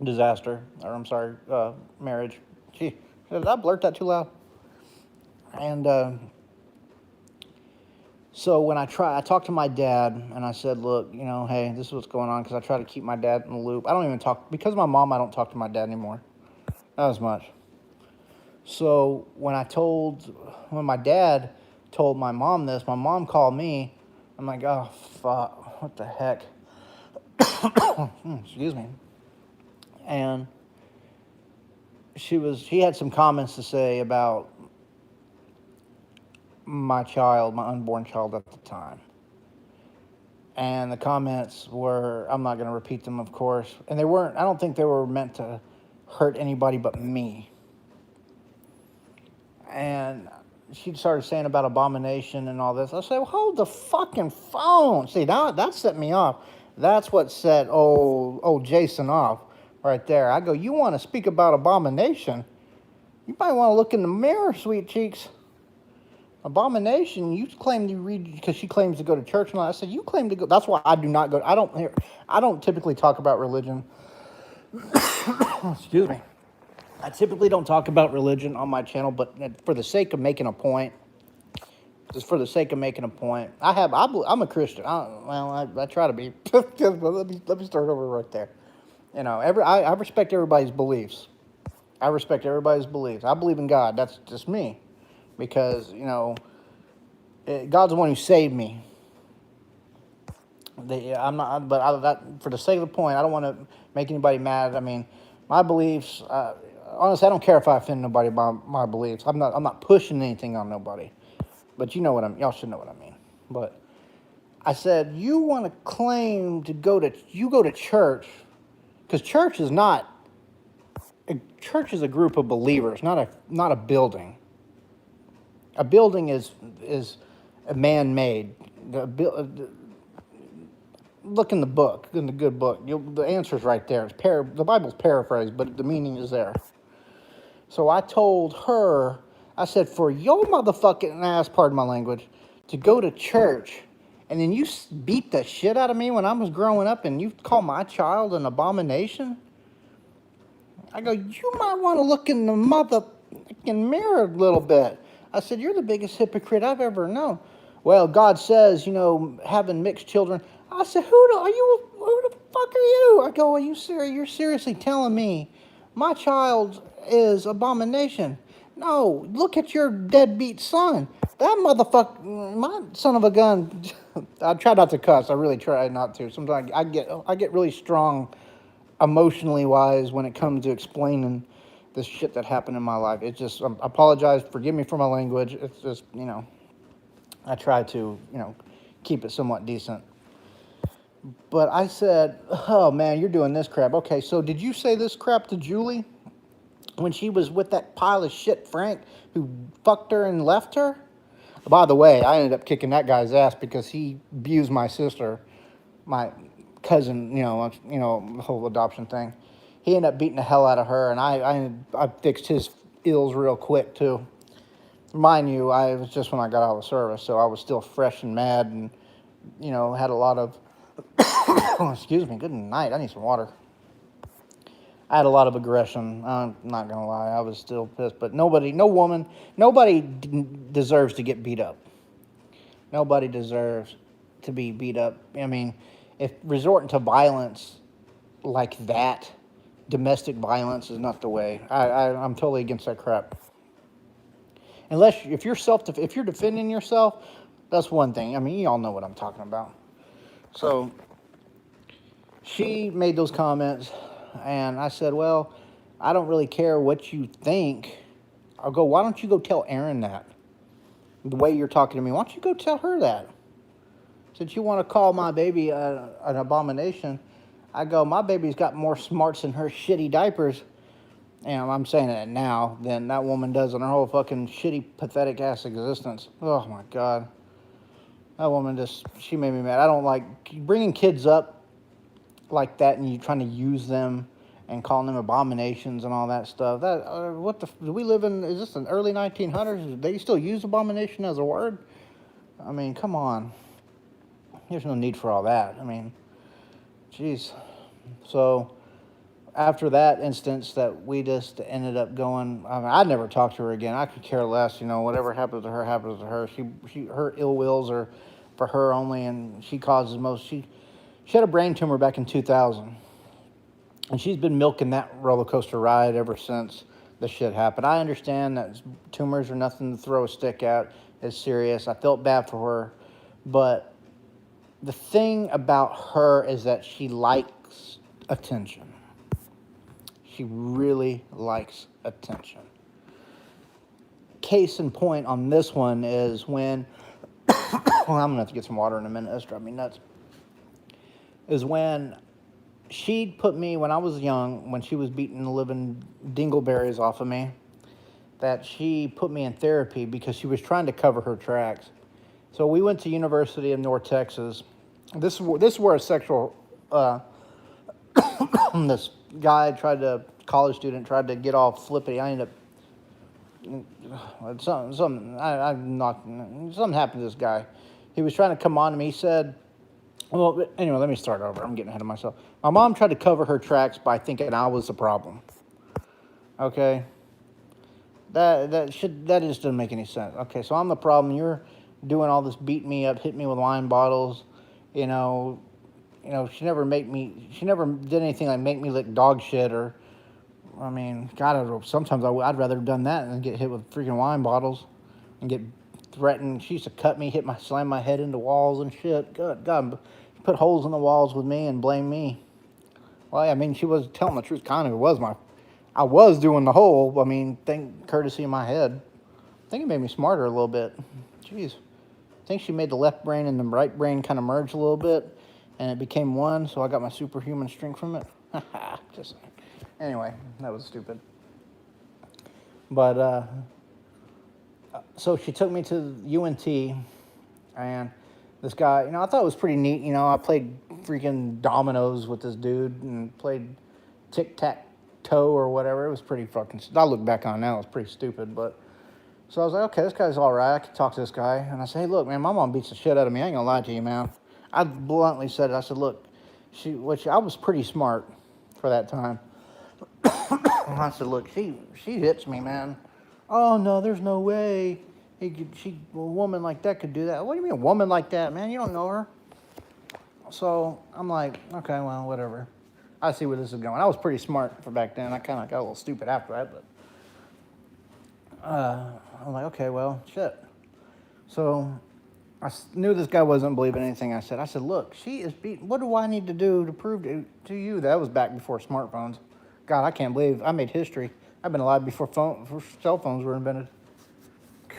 disaster, or I'm sorry, marriage. Gee, did I blurt that too loud? And so when I talked to my dad, and I said, look, hey, this is what's going on, because I try to keep my dad in the loop. I don't even talk, because of my mom, I don't talk to my dad anymore. Not as much. So when my dad told my mom this, my mom called me. I'm like, oh, fuck, what the heck? Excuse me. And she had some comments to say about my unborn child at the time. And the comments were, I'm not going to repeat them, of course. And I don't think they were meant to hurt anybody but me. And she started saying about Abomination and all this. I said, well, hold the fucking phone. See, that set me off. That's what set old Jason off right there. I go, you want to speak about Abomination? You might want to look in the mirror, sweet cheeks. Abomination, you claim to read, because she claims to go to church and all. I said, you claim to go. That's why I do not go. I don't typically talk about religion. Excuse me. I typically don't talk about religion on my channel, but for the sake of making a point, I'm a Christian. I try to be. let me start over right there. I respect everybody's beliefs. I believe in God. That's just me, because God's the one who saved me. I'm not, but for the sake of the point, I don't want to make anybody mad. I mean, my beliefs. Honestly, I don't care if I offend nobody by my beliefs. I'm not pushing anything on nobody. But y'all should know what I mean. But I said, you want to claim to go to church, because church is a group of believers, not a building. A building is a man-made. Look in the book, in the good book. The answer's right there. The Bible's paraphrased, but the meaning is there. So I told her, I said, for your motherfucking ass, pardon my language, to go to church, and then you beat the shit out of me when I was growing up, and you call my child an abomination? I go, you might want to look in the motherfucking mirror a little bit. I said, you're the biggest hypocrite I've ever known. Well, God says, having mixed children. I said, who the fuck are you? I go, are you serious? You're seriously telling me my child is Abomination? No, look at your deadbeat son. That motherfucker, my son of a gun. I try not to cuss. I really try not to. Sometimes I get really strong emotionally wise when it comes to explaining this shit that happened in my life. It's just, I apologize, forgive me for my language. It's just, I try to, keep it somewhat decent. But I said, oh man, you're doing this crap. Okay, so did you say this crap to Julie when she was with that pile of shit Frank who fucked her and left her? By the way, I ended up kicking that guy's ass because he abused my sister, my cousin, the whole adoption thing. He ended up beating the hell out of her, and I fixed his ills real quick too. Mind you, it was just when I got out of service, so I was still fresh and mad, and had a lot of excuse me, good night. I need some water. I had a lot of aggression. I'm not gonna lie, I was still pissed. But nobody deserves to get beat up. Nobody deserves to be beat up. I mean, if resorting to violence like that, domestic violence is not the way. I'm totally against that crap. Unless if you're defending yourself, that's one thing. I mean, you all know what I'm talking about. So she made those comments, and I said, well, I don't really care what you think. I'll go, why don't you go tell Erin that? The way you're talking to me, why don't you go tell her that? Since you want to call my baby an abomination, I go, my baby's got more smarts in her shitty diapers, and I'm saying it now, than that woman does in her whole fucking shitty, pathetic ass existence. Oh my God. That woman she made me mad. I don't like bringing kids up like that and you trying to use them and calling them abominations and all that stuff. Do we live in, is this an early 1900s? Do they still use abomination as a word? I mean, come on. There's no need for all that. I mean, jeez. So after that instance that we just ended up going, I mean, I'd never talk to her again. I could care less, whatever happens to her happens to her. Her ill wills are for her only, and she causes most. She had a brain tumor back in 2000, and she's been milking that roller coaster ride ever since the shit happened. I understand that tumors are nothing to throw a stick at. It's serious. I felt bad for her, but the thing about her is that she likes attention. She really likes attention. Case in point on this one is when, well, I'm going to have to get some water in a minute. That's driving me nuts. Is when she'd put me, when I was young, when she was beating the living dingleberries off of me, that she put me in therapy because she was trying to cover her tracks. So we went to University of North Texas. This is where a sexual, this guy college student tried to get all flippity. I ended up, something happened to this guy. He was trying to come on to me. He said, well, anyway, let me start over. I'm getting ahead of myself. My mom tried to cover her tracks by thinking I was the problem. Okay? That just doesn't make any sense. Okay, so I'm the problem. You're doing all this, beating me up, hitting me with wine bottles. She never did anything like make me lick dog shit or, I mean, God, sometimes I'd rather have done that than get hit with freaking wine bottles and get threatened. She used to cut me, slam my head into walls and shit. God, put holes in the walls with me and blame me. Well, I mean, she was telling the truth. Kind of, I was doing the whole. I mean, courtesy of my head. I think it made me smarter a little bit. Jeez, I think she made the left brain and the right brain kind of merge a little bit, and it became one. So I got my superhuman strength from it. Just anyway, that was stupid. But so she took me to UNT, and this guy, I thought it was pretty neat. I played freaking dominoes with this dude and played tic-tac-toe or whatever. It was pretty fucking, I look back on it now, it was pretty stupid. But so I was like, okay, this guy's all right. I could talk to this guy. And I said, hey, look, man, my mom beats the shit out of me. I ain't gonna lie to you, man. I bluntly said it. I said, look, I was pretty smart for that time. I said, look, she hits me, man. Oh, no, there's no way. A woman like that could do that. What do you mean a woman like that, man? You don't know her. So I'm like, okay, well, whatever. I see where this is going. I was pretty smart for back then. I kind of got a little stupid after that, but I'm like, okay, well, shit. So knew this guy wasn't believing anything I said. I said, look, she is beaten. What do I need to do to prove to you? That was back before smartphones. God, I can't believe I made history. I've been alive before cell phones were invented.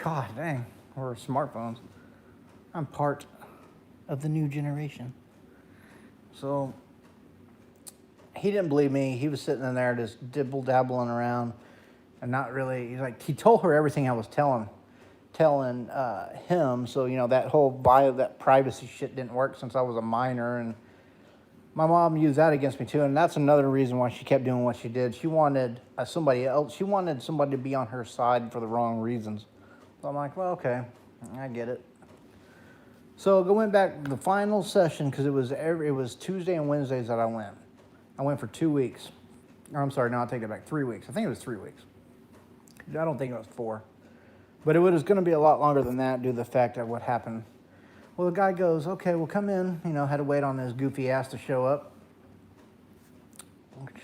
God dang, or smartphones. I'm part of the new generation. So he didn't believe me. He was sitting in there just dibble-dabbling around and not really, he told her everything I was telling him. So, that whole that privacy shit didn't work since I was a minor. And my mom used that against me too. And that's another reason why she kept doing what she did. She wanted somebody else. She wanted somebody to be on her side for the wrong reasons. So I'm like, well, okay, I get it. So I went back to the final session because it was Tuesday and Wednesdays that I went. I went for 2 weeks. Or I'm sorry, no, I'll take that back. 3 weeks. I think it was 3 weeks. I don't think it was 4. But it was going to be a lot longer than that due to the fact of what happened. Well, the guy goes, okay, well, come in. Had to wait on his goofy ass to show up.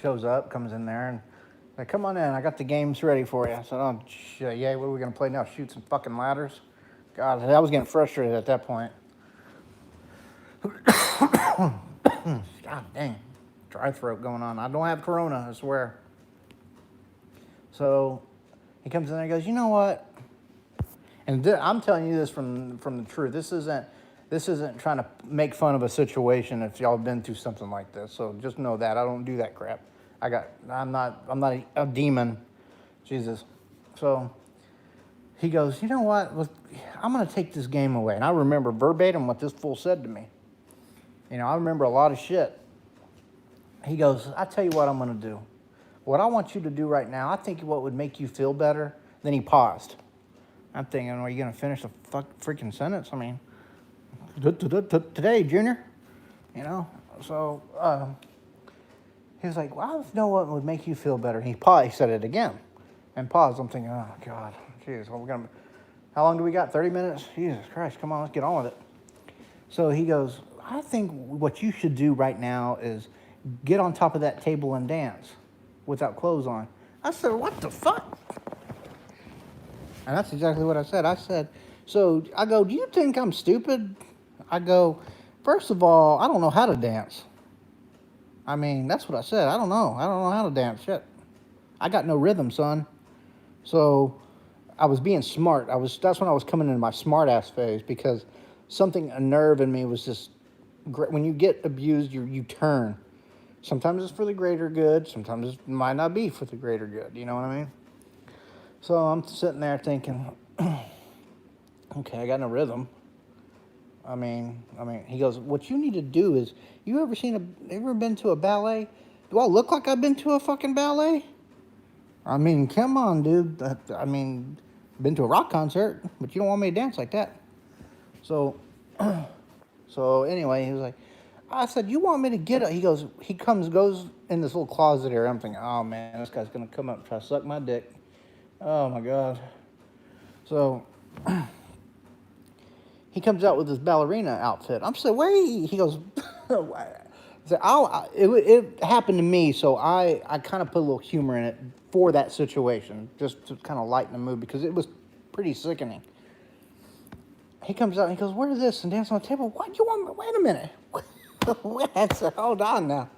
Shows up, comes in there, and like, come on in. I got the games ready for you. I said, oh, shit, yeah, what are we going to play now? Shoot some fucking ladders? God, I was getting frustrated at that point. God dang, dry throat going on. I don't have corona, I swear. So he comes in there and goes, you know what? And I'm telling you this from the truth. This isn't trying to make fun of a situation if y'all have been through something like this. So just know that I don't do that crap. I'm not a demon, Jesus. So he goes, you know what? I'm gonna take this game away. And I remember verbatim what this fool said to me. I remember a lot of shit. He goes, I tell you what I'm gonna do. What I want you to do right now, I think what would make you feel better. Then he paused. I'm thinking, are you going to finish the freaking sentence? I mean, today, Junior. So he was like, well, I know what would make you feel better. He paused. He said it again and paused. I'm thinking, oh, God, jeez. How long do we got? 30 minutes? Jesus Christ, come on, let's get on with it. So he goes, I think what you should do right now is get on top of that table and dance without clothes on. I said, what the fuck? And that's exactly what I said. I said, so I go, do you think I'm stupid? I go, first of all, I don't know how to dance. I mean, that's what I said. I don't know how to dance. Shit. I got no rhythm, son. So I was being smart. That's when I was coming into my smart ass phase because a nerve in me was just, when you get abused, you turn. Sometimes it's for the greater good. Sometimes it might not be for the greater good. You know what I mean? So I'm sitting there thinking, okay, I got no rhythm. I mean, he goes, what you need to do is, you ever been to a ballet? Do I look like I've been to a fucking ballet? I mean, come on, dude. Been to a rock concert, but you don't want me to dance like that. So anyway, he was like, I said, you want me to get it? He goes in this little closet area. I'm thinking, oh man, this guy's going to come up and try to suck my dick. Oh my God. So he comes out with his ballerina outfit. I'm saying, wait. He goes, it happened to me, so I kind of put a little humor in it for that situation, just to kind of lighten the mood, because it was pretty sickening. He comes out and he goes, where is this? And dance on the table. What? You want me? Wait a minute. I said, hold on now.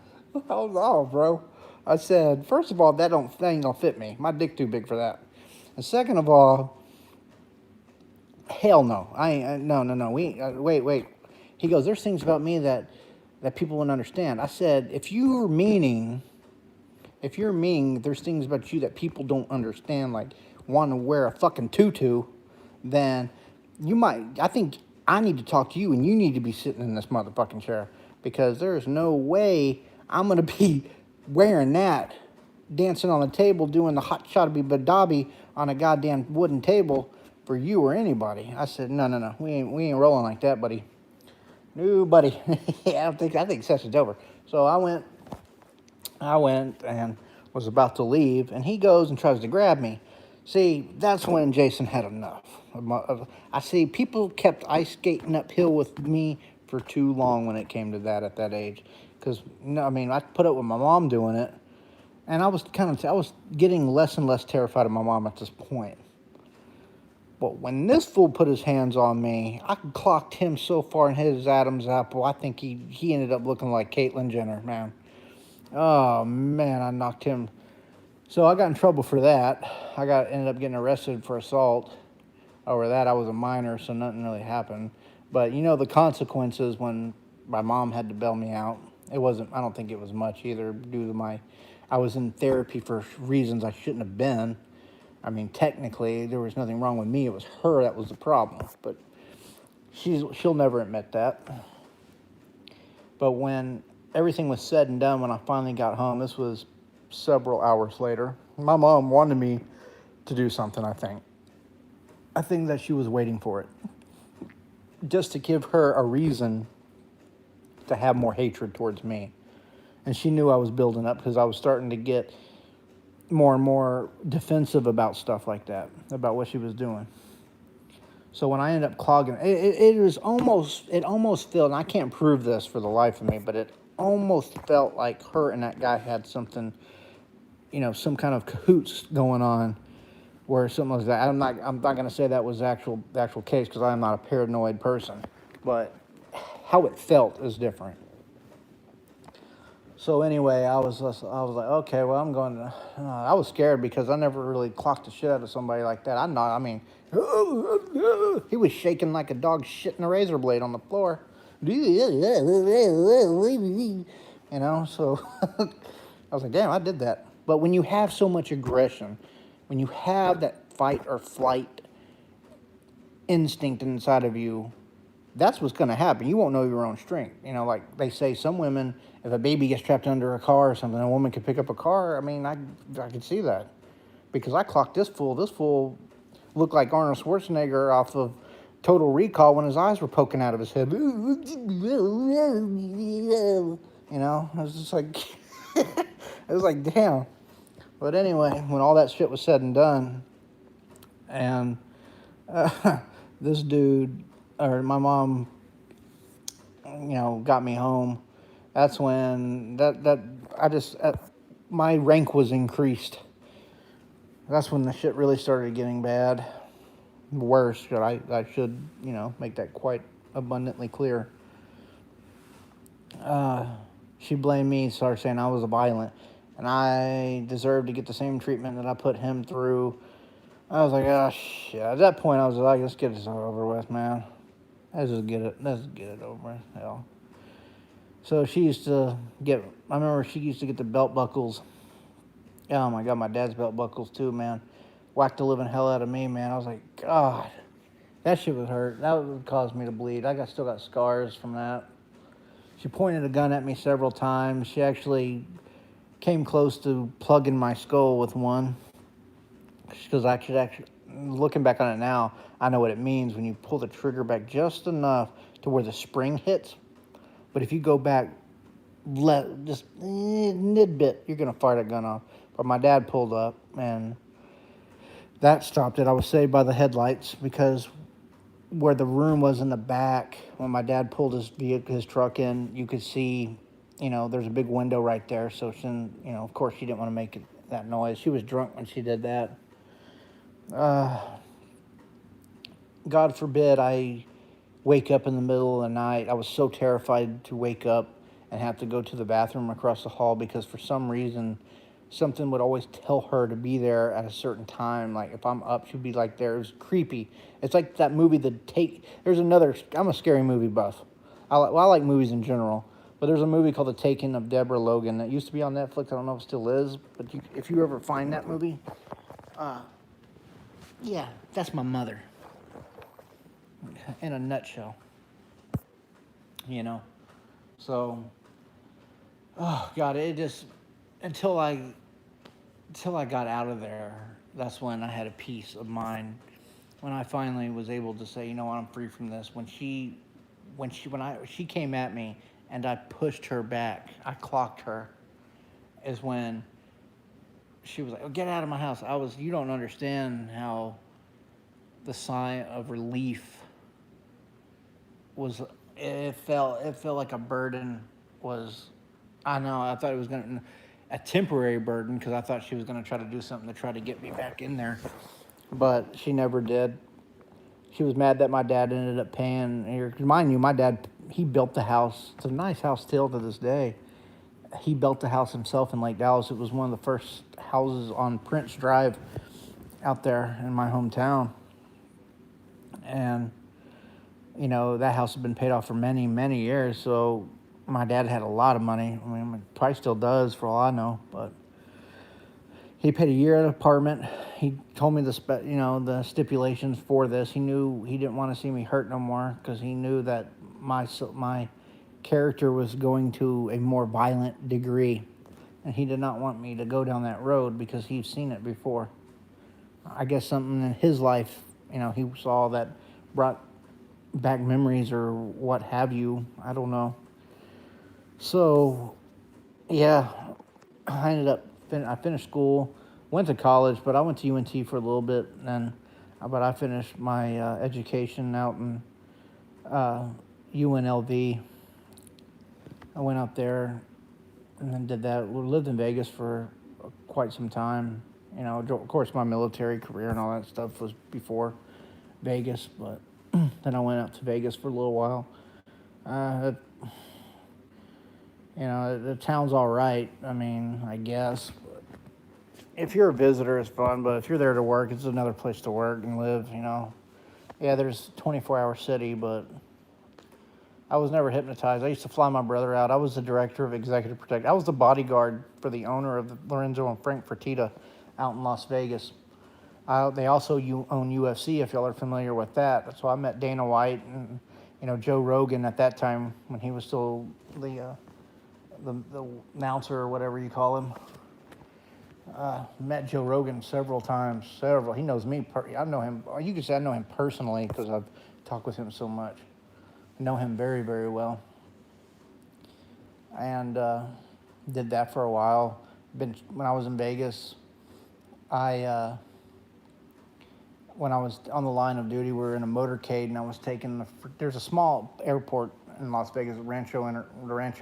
Hold on, bro. I said, first of all, that ain't gonna fit me. My dick too big for that. And second of all, hell no. No. Wait. He goes, there's things about me that people wouldn't understand. I said, if you're meaning, there's things about you that people don't understand, like wanting to wear a fucking tutu, then I think I need to talk to you and you need to be sitting in this motherfucking chair, because there's no way I'm going to be wearing that, dancing on a table, doing the hot shotty badobby on a goddamn wooden table for you or anybody. I said, no, we ain't rolling like that, buddy. No, buddy. I think session's over. So I went and was about to leave, and he goes and tries to grab me. See, that's when Jason had enough. I see people kept ice skating uphill with me for too long when it came to that at that age. Because, I put up with my mom doing it, and I was getting less and less terrified of my mom at this point. But when this fool put his hands on me, I clocked him so far and hit his Adam's apple. I think he ended up looking like Caitlyn Jenner, man. Oh man, I knocked him. So I got in trouble for that. Ended up getting arrested for assault. Over that, I was a minor, so nothing really happened. But you know the consequences when my mom had to bail me out. It wasn't. I don't think it was much either, due to I was in therapy for reasons I shouldn't have been. I mean, technically, there was nothing wrong with me. It was her that was the problem. But she'll never admit that. But when everything was said and done, when I finally got home, this was several hours later, my mom wanted me to do something, I think. I think that she was waiting for it. Just to give her a reason to have more hatred towards me. And she knew I was building up because I was starting to get more and more defensive about stuff like that, about what she was doing. So when I ended up clogging, it almost felt, and I can't prove this for the life of me, but it almost felt like her and that guy had something, some kind of cahoots going on, where something was that. I'm not going to say that was the actual case, because I'm not a paranoid person, but how it felt is different. So anyway, I was like, okay, well, I'm going to. I was scared because I never really clocked the shit out of somebody like that. He was shaking like a dog shitting a razor blade on the floor. So I was like, damn, I did that. But when you have so much aggression, when you have that fight or flight instinct inside of you, that's what's going to happen. You won't know your own strength. Like they say, some women, if a baby gets trapped under a car or something, a woman can pick up a car. I mean, I could see that. Because I clocked this fool. This fool looked like Arnold Schwarzenegger off of Total Recall when his eyes were poking out of his head. I was just like, I was like, damn. But anyway, when all that shit was said and done, and this dude, or my mom, got me home, that's when my rank was increased. That's when the shit really started getting bad. Worse, but I should, make that quite abundantly clear. She blamed me, started saying I was violent, and I deserved to get the same treatment that I put him through. I was like, oh, shit. At that point, I was like, let's get this over with, man. Let's get it over with, hell. So I remember she used to get the belt buckles. Oh, my God, my dad's belt buckles, too, man. Whacked the living hell out of me, man. I was like, God, that shit would hurt. That would cause me to bleed. Still got scars from that. She pointed a gun at me several times. She actually came close to plugging my skull with one. Because looking back on it now, I know what it means when you pull the trigger back just enough to where the spring hits. But if you go back just a nidbit, you're going to fire that gun off. But my dad pulled up, and that stopped it. I was saved by the headlights, because where the room was in the back, when my dad pulled his truck in, you could see, there's a big window right there. So of course she didn't want to make that noise. She was drunk when she did that. God forbid I wake up in the middle of the night. I was so terrified to wake up and have to go to the bathroom across the hall, because for some reason, something would always tell her to be there at a certain time. Like if I'm up, she'd be like there. It was creepy. It's like that movie, I'm a scary movie buff. I like movies in general. But there's a movie called The Taking of Deborah Logan that used to be on Netflix. I don't know if it still is. But if you ever find that movie, yeah, that's my mother. In a nutshell. So, oh God, it just, until I got out of there, that's when I had a peace of mind. When I finally was able to say, you know what, I'm free from this. When she came at me and I pushed her back, I clocked her, is when she was like, oh, get out of my house. You don't understand how the sigh of relief was. It felt like a burden was. I know, I thought it was a temporary burden, because I thought she was going to try to do something to try to get me back in there. But she never did. she was mad that my dad ended up paying here. 'Cause mind you, my dad, he built the house. It's a nice house still to this day. He built the house himself in Lake Dallas. It was one of the first houses on Prince Drive out there in my hometown. And, that house had been paid off for many, many years. So my dad had a lot of money. I mean, probably still does for all I know. But he paid a year at an apartment. He told me the stipulations for this. He knew he didn't want to see me hurt no more because he knew that my character was going to a more violent degree, and he did not want me to go down that road because he's seen it before. I guess something in his life, he saw that brought back memories or what have you. I don't know. So, yeah, I finished school, went to college, but I went to UNT for a little bit, but I finished my education out in UNLV. I went out there and then did that. We lived in Vegas for quite some time. Of course, my military career and all that stuff was before Vegas, but then I went out to Vegas for a little while. The town's all right. I mean, I guess. But if you're a visitor, it's fun. But if you're there to work, it's another place to work and live. Yeah, there's a 24-hour city, but I was never hypnotized. I used to fly my brother out. I was the director of executive protection. I was the bodyguard for the owner of Lorenzo and Frank Fertitta out in Las Vegas. They also own UFC, if y'all are familiar with that. So I met Dana White and Joe Rogan at that time when he was still the announcer or whatever you call him. Met Joe Rogan several times. He knows me. I know him. You could say I know him personally because I've talked with him so much. I know him very, very well. And did that for a while. When I was in Vegas, when I was on the line of duty, we were in a motorcade, and I was taking there's a small airport in Las Vegas, Rancho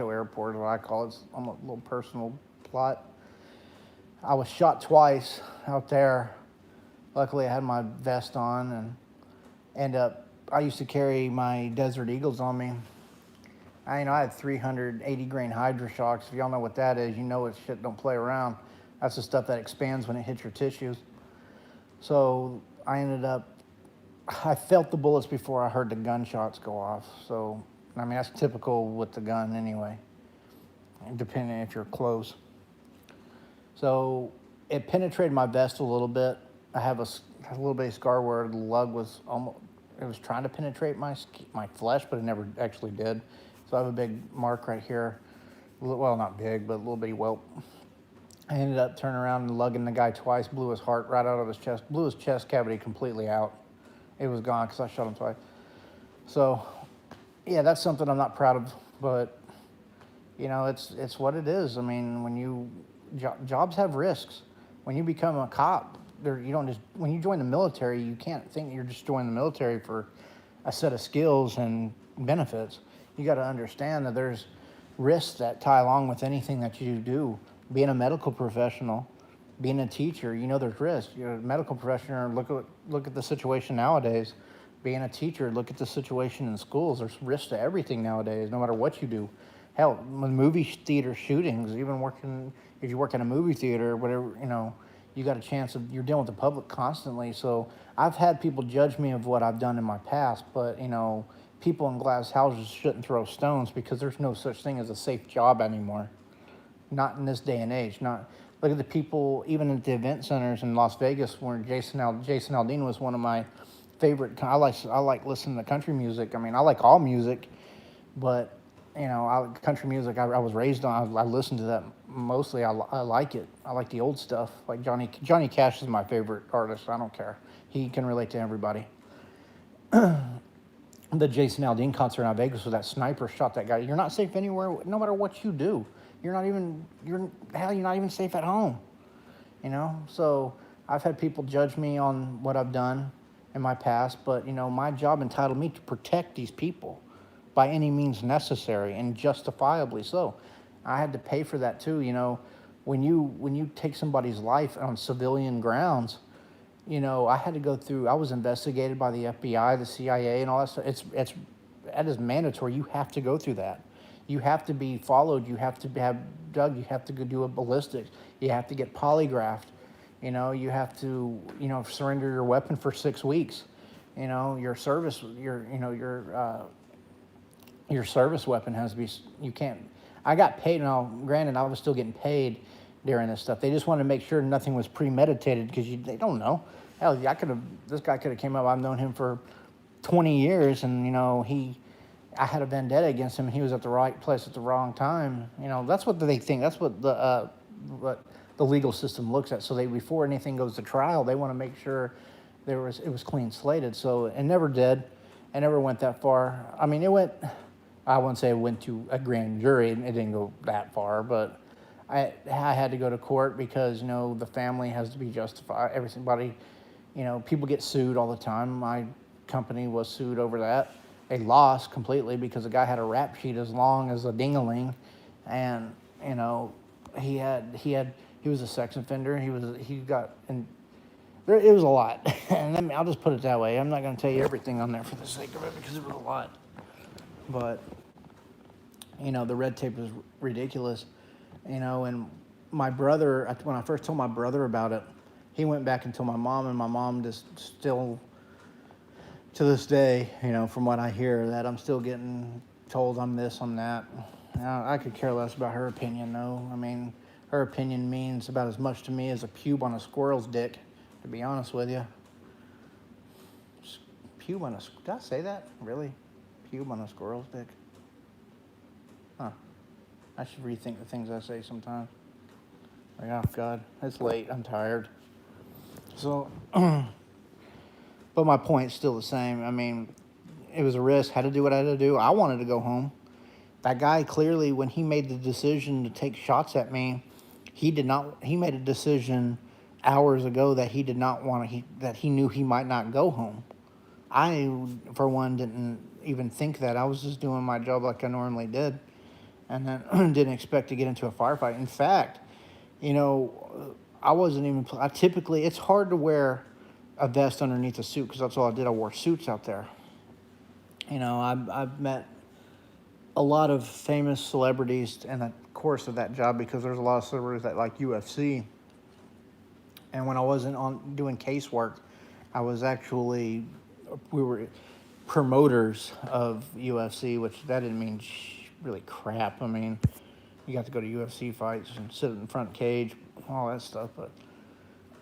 Airport, what I call it. It's a little personal plot. I was shot twice out there. Luckily, I had my vest on, and I used to carry my Desert Eagles on me. I had 380 grain Hydra shocks. If y'all know what that is, it's shit don't play around. That's the stuff that expands when it hits your tissues. So I felt the bullets before I heard the gunshots go off. So, that's typical with the gun anyway, depending if you're close. So it penetrated my vest a little bit. I have a little bit of scar where the lug was it was trying to penetrate my flesh, but it never actually did. So I have a big mark right here. Well, not big, but a little bitty welt. I ended up turning around and lugging the guy twice, blew his heart right out of his chest, blew his chest cavity completely out. It was gone because I shot him twice. So, yeah, that's something I'm not proud of, but, it's what it is. I mean, jobs have risks. When you become a cop, when you join the military, you can't think you're just joining the military for a set of skills and benefits. You got to understand that there's risks that tie along with anything that you do. Being a medical professional, being a teacher, there's risks. You're a medical professional, look at the situation nowadays. Being a teacher, look at the situation in schools. There's risks to everything nowadays, no matter what you do. Hell, with movie theater shootings, if you work in a movie theater, whatever, you got a chance you're dealing with the public constantly. So I've had people judge me of what I've done in my past, but, people in glass houses shouldn't throw stones because there's no such thing as a safe job anymore. Not in this day and age. Look at the people, even at the event centers in Las Vegas, where Jason Aldean was one of my favorite. I like listening to country music. I like all music, but country music I was raised on. I listen to that mostly. I like it. I like the old stuff. Like Johnny Cash is my favorite artist. I don't care. He can relate to everybody. The Jason Aldean concert in Vegas where that sniper shot that guy. You're not safe anywhere, no matter what you do. You're not even safe at home, So I've had people judge me on what I've done in my past, but, my job entitled me to protect these people by any means necessary and justifiably so. I had to pay for that too, When you take somebody's life on civilian grounds, I had to go through. I was investigated by the FBI, the CIA, and all that stuff. That is mandatory. You have to go through that. You have to be followed. You have to have dug. You have to go do a ballistics. You have to get polygraphed. You have to surrender your weapon for 6 weeks. Your service your service weapon has to be. You can't. I got paid. Now, granted, I was still getting paid during this stuff. They just wanted to make sure nothing was premeditated because they don't know. Hell, this guy could have came up. I've known him for 20 years, and I had a vendetta against him, and he was at the right place at the wrong time. That's what they think. That's what the legal system looks at. So before anything goes to trial, they want to make sure it was clean slated. So it never did. It never went that far. I mean, it went. I wouldn't say it went to a grand jury. It didn't go that far, but I had to go to court because the family has to be justified. Everybody, people get sued all the time. My company was sued over that. They lost completely because the guy had a rap sheet as long as a ding-a-ling, and he was a sex offender. It was a lot, and I'll just put it that way. I'm not going to tell you everything on there for the sake of it because it was a lot. But the red tape is ridiculous. And my brother, when I first told my brother about it, he went back and told my mom, and my mom just still, to this day, from what I hear, that I'm still getting told I'm this, I'm that. I could care less about her opinion, though. I mean, her opinion means about as much to me as a pube on a squirrel's dick, to be honest with you. Pube on a... Did I say that? Really? Pube on a squirrel's dick? Huh. I should rethink the things I say sometimes. Like, oh, God, it's late. I'm tired. So, but my point's still the same. I mean, it was a risk. Had to do what I had to do. I wanted to go home. That guy clearly, when he made the decision to take shots at me, he made a decision hours ago that he did not want to, that he knew he might not go home. I, for one, didn't even think that. I was just doing my job like I normally did, and then didn't expect to get into a firefight. In fact, I wasn't even, typically, it's hard to wear a vest underneath a suit because that's all I did. I wore suits out there. I've met a lot of famous celebrities in the course of that job because there's a lot of celebrities that like UFC. And when I wasn't doing casework, we were promoters of UFC, which that didn't mean really crap. I mean, you got to go to UFC fights and sit in the front cage, all that stuff.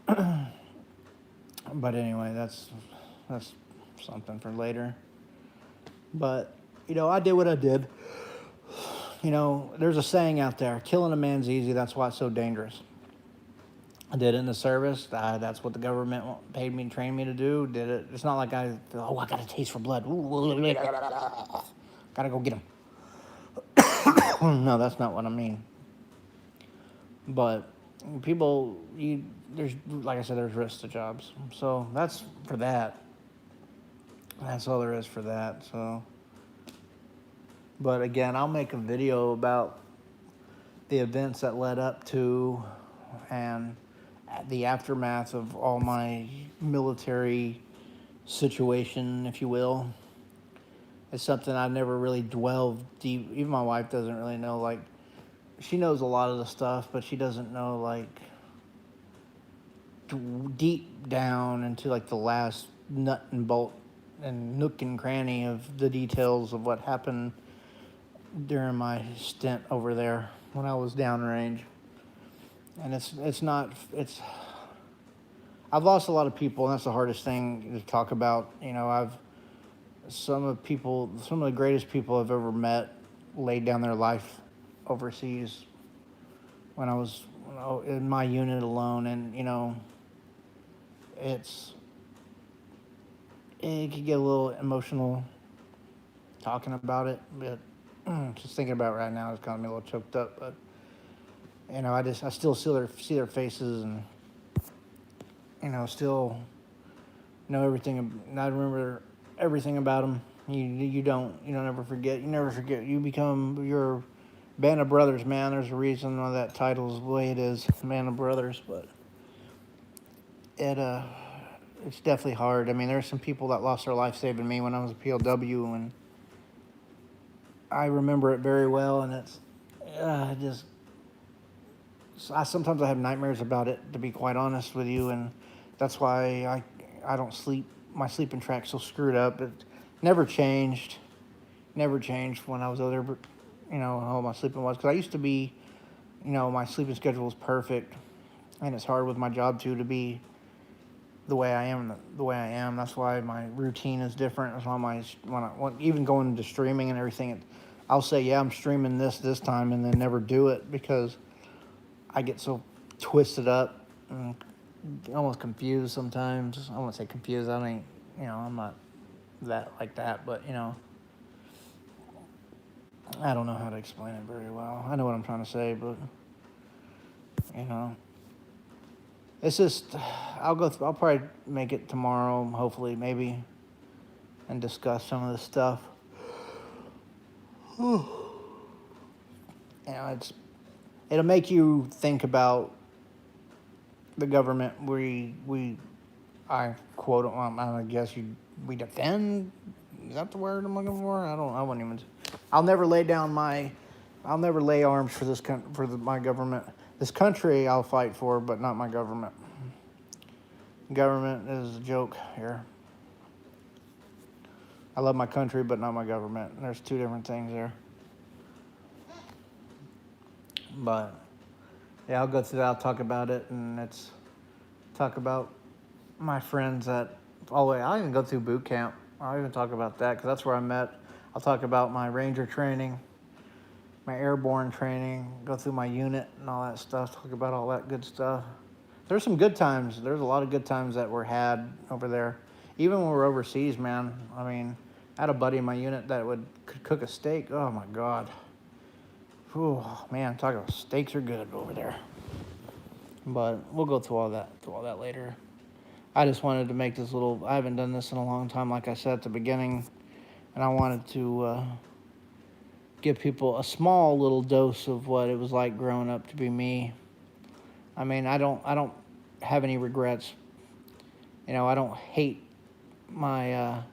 But anyway, that's something for later. But, I did what I did. There's a saying out there, killing a man's easy, that's why it's so dangerous. I did it in the service. That's what the government paid me and trained me to do. Did it. It's not like I got a taste for blood. Gotta go get him. No, that's not what I mean. But people, there's, like I said, there's risks to jobs. So that's for that. That's all there is for that. So, but again, I'll make a video about the events that led up to and the aftermath of all my military situation, if you will. It's something I've never really dwelled deep. Even my wife doesn't really know. Like, she knows a lot of the stuff, but she doesn't know, like, deep down into, like, the last nut and bolt and nook and cranny of the details of what happened during my stint over there when I was downrange. And I've lost a lot of people, and that's the hardest thing to talk about. Some of the greatest people I've ever met laid down their life overseas when I was in my unit alone, and it could get a little emotional talking about it, but just thinking about it right now it's got me a little choked up. But I still see their faces, and still know everything. I remember everything about them. You don't ever forget. You never forget. You become your band of brothers, man. There's a reason why that title is the way it is, Band of Brothers. But it's definitely hard. I mean, there's some people that lost their life saving me when I was a POW, and I remember it very well. And it's just sometimes I have nightmares about it, to be quite honest with you, and that's why I don't sleep. My sleeping track's so screwed up. It never changed. Never changed when I was other, but how my sleeping was. Because I used to be, my sleeping schedule was perfect, and it's hard with my job too to be the way I am. The way I am. That's why my routine is different. That's why even going into streaming and everything, I'll say, yeah, I'm streaming this time, and then never do it because I get so twisted up and almost confused sometimes. I won't say confused. I mean, I'm not that like that, but I don't know how to explain it very well. I know what I'm trying to say, but it's just I'll probably make it tomorrow, hopefully, maybe, and discuss some of this stuff. It'll make you think about the government I quote, I guess we defend. Is that the word I'm looking for? I wouldn't even. I'll never lay arms for my government. This country I'll fight for, but not my government. Government is a joke here. I love my country, but not my government. There's two different things there. But yeah, I'll go through that. I'll talk about it, and talk about my friends that. I'll even go through boot camp. I'll even talk about that because that's where I met. I'll talk about my Ranger training, my airborne training, go through my unit and all that stuff, talk about all that good stuff. There's some good times. There's a lot of good times that were had over there. Even when we were overseas, man. I mean, I had a buddy in my unit that could cook a steak. Oh, my God. Whew, man, talking about steaks are good over there. But we'll go through all that later. I just wanted to make this I haven't done this in a long time, like I said at the beginning, and I wanted to give people a small little dose of what it was like growing up to be me. I mean, I don't have any regrets. I don't hate I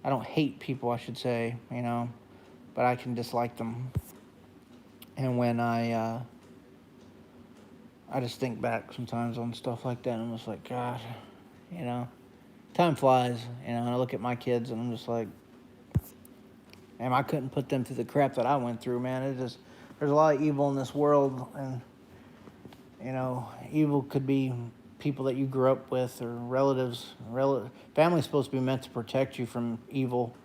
don't hate people, I should say, but I can dislike them. And when I just think back sometimes on stuff like that, and I'm just like, God, time flies, and I look at my kids, and I'm just like, man, I couldn't put them through the crap that I went through, man. There's a lot of evil in this world, and, evil could be people that you grew up with or relatives. Family's supposed to be meant to protect you from evil,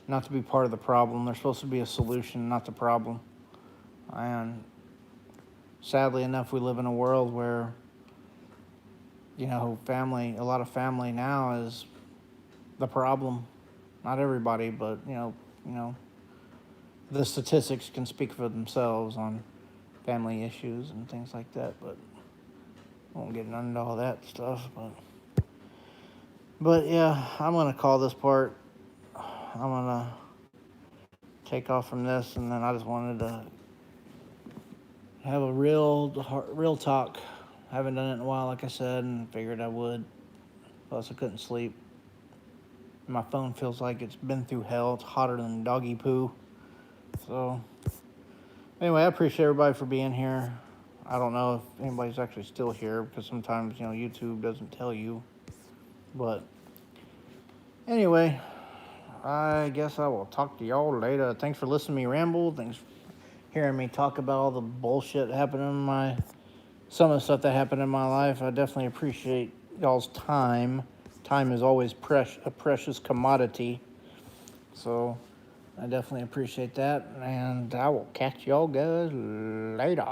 not to be part of the problem. They're supposed to be a solution, not the problem. And sadly enough, we live in a world where, a lot of family now is the problem. Not everybody, but, the statistics can speak for themselves on family issues and things like that, but I won't get into all that stuff. But yeah, I'm going to call this part. I'm going to take off from this, and then I just wanted to have a real talk. I haven't done it in a while, like I said, and figured I would. Plus, I couldn't sleep. My phone feels like it's been through hell. It's hotter than doggy poo. So, anyway, I appreciate everybody for being here. I don't know if anybody's actually still here because sometimes, YouTube doesn't tell you. But, anyway, I guess I will talk to y'all later. Thanks for listening to me ramble. Thanks for hearing me talk about all the bullshit happening some of the stuff that happened in my life. I definitely appreciate y'all's time. Time is always a precious commodity. So I definitely appreciate that. And I will catch y'all guys later.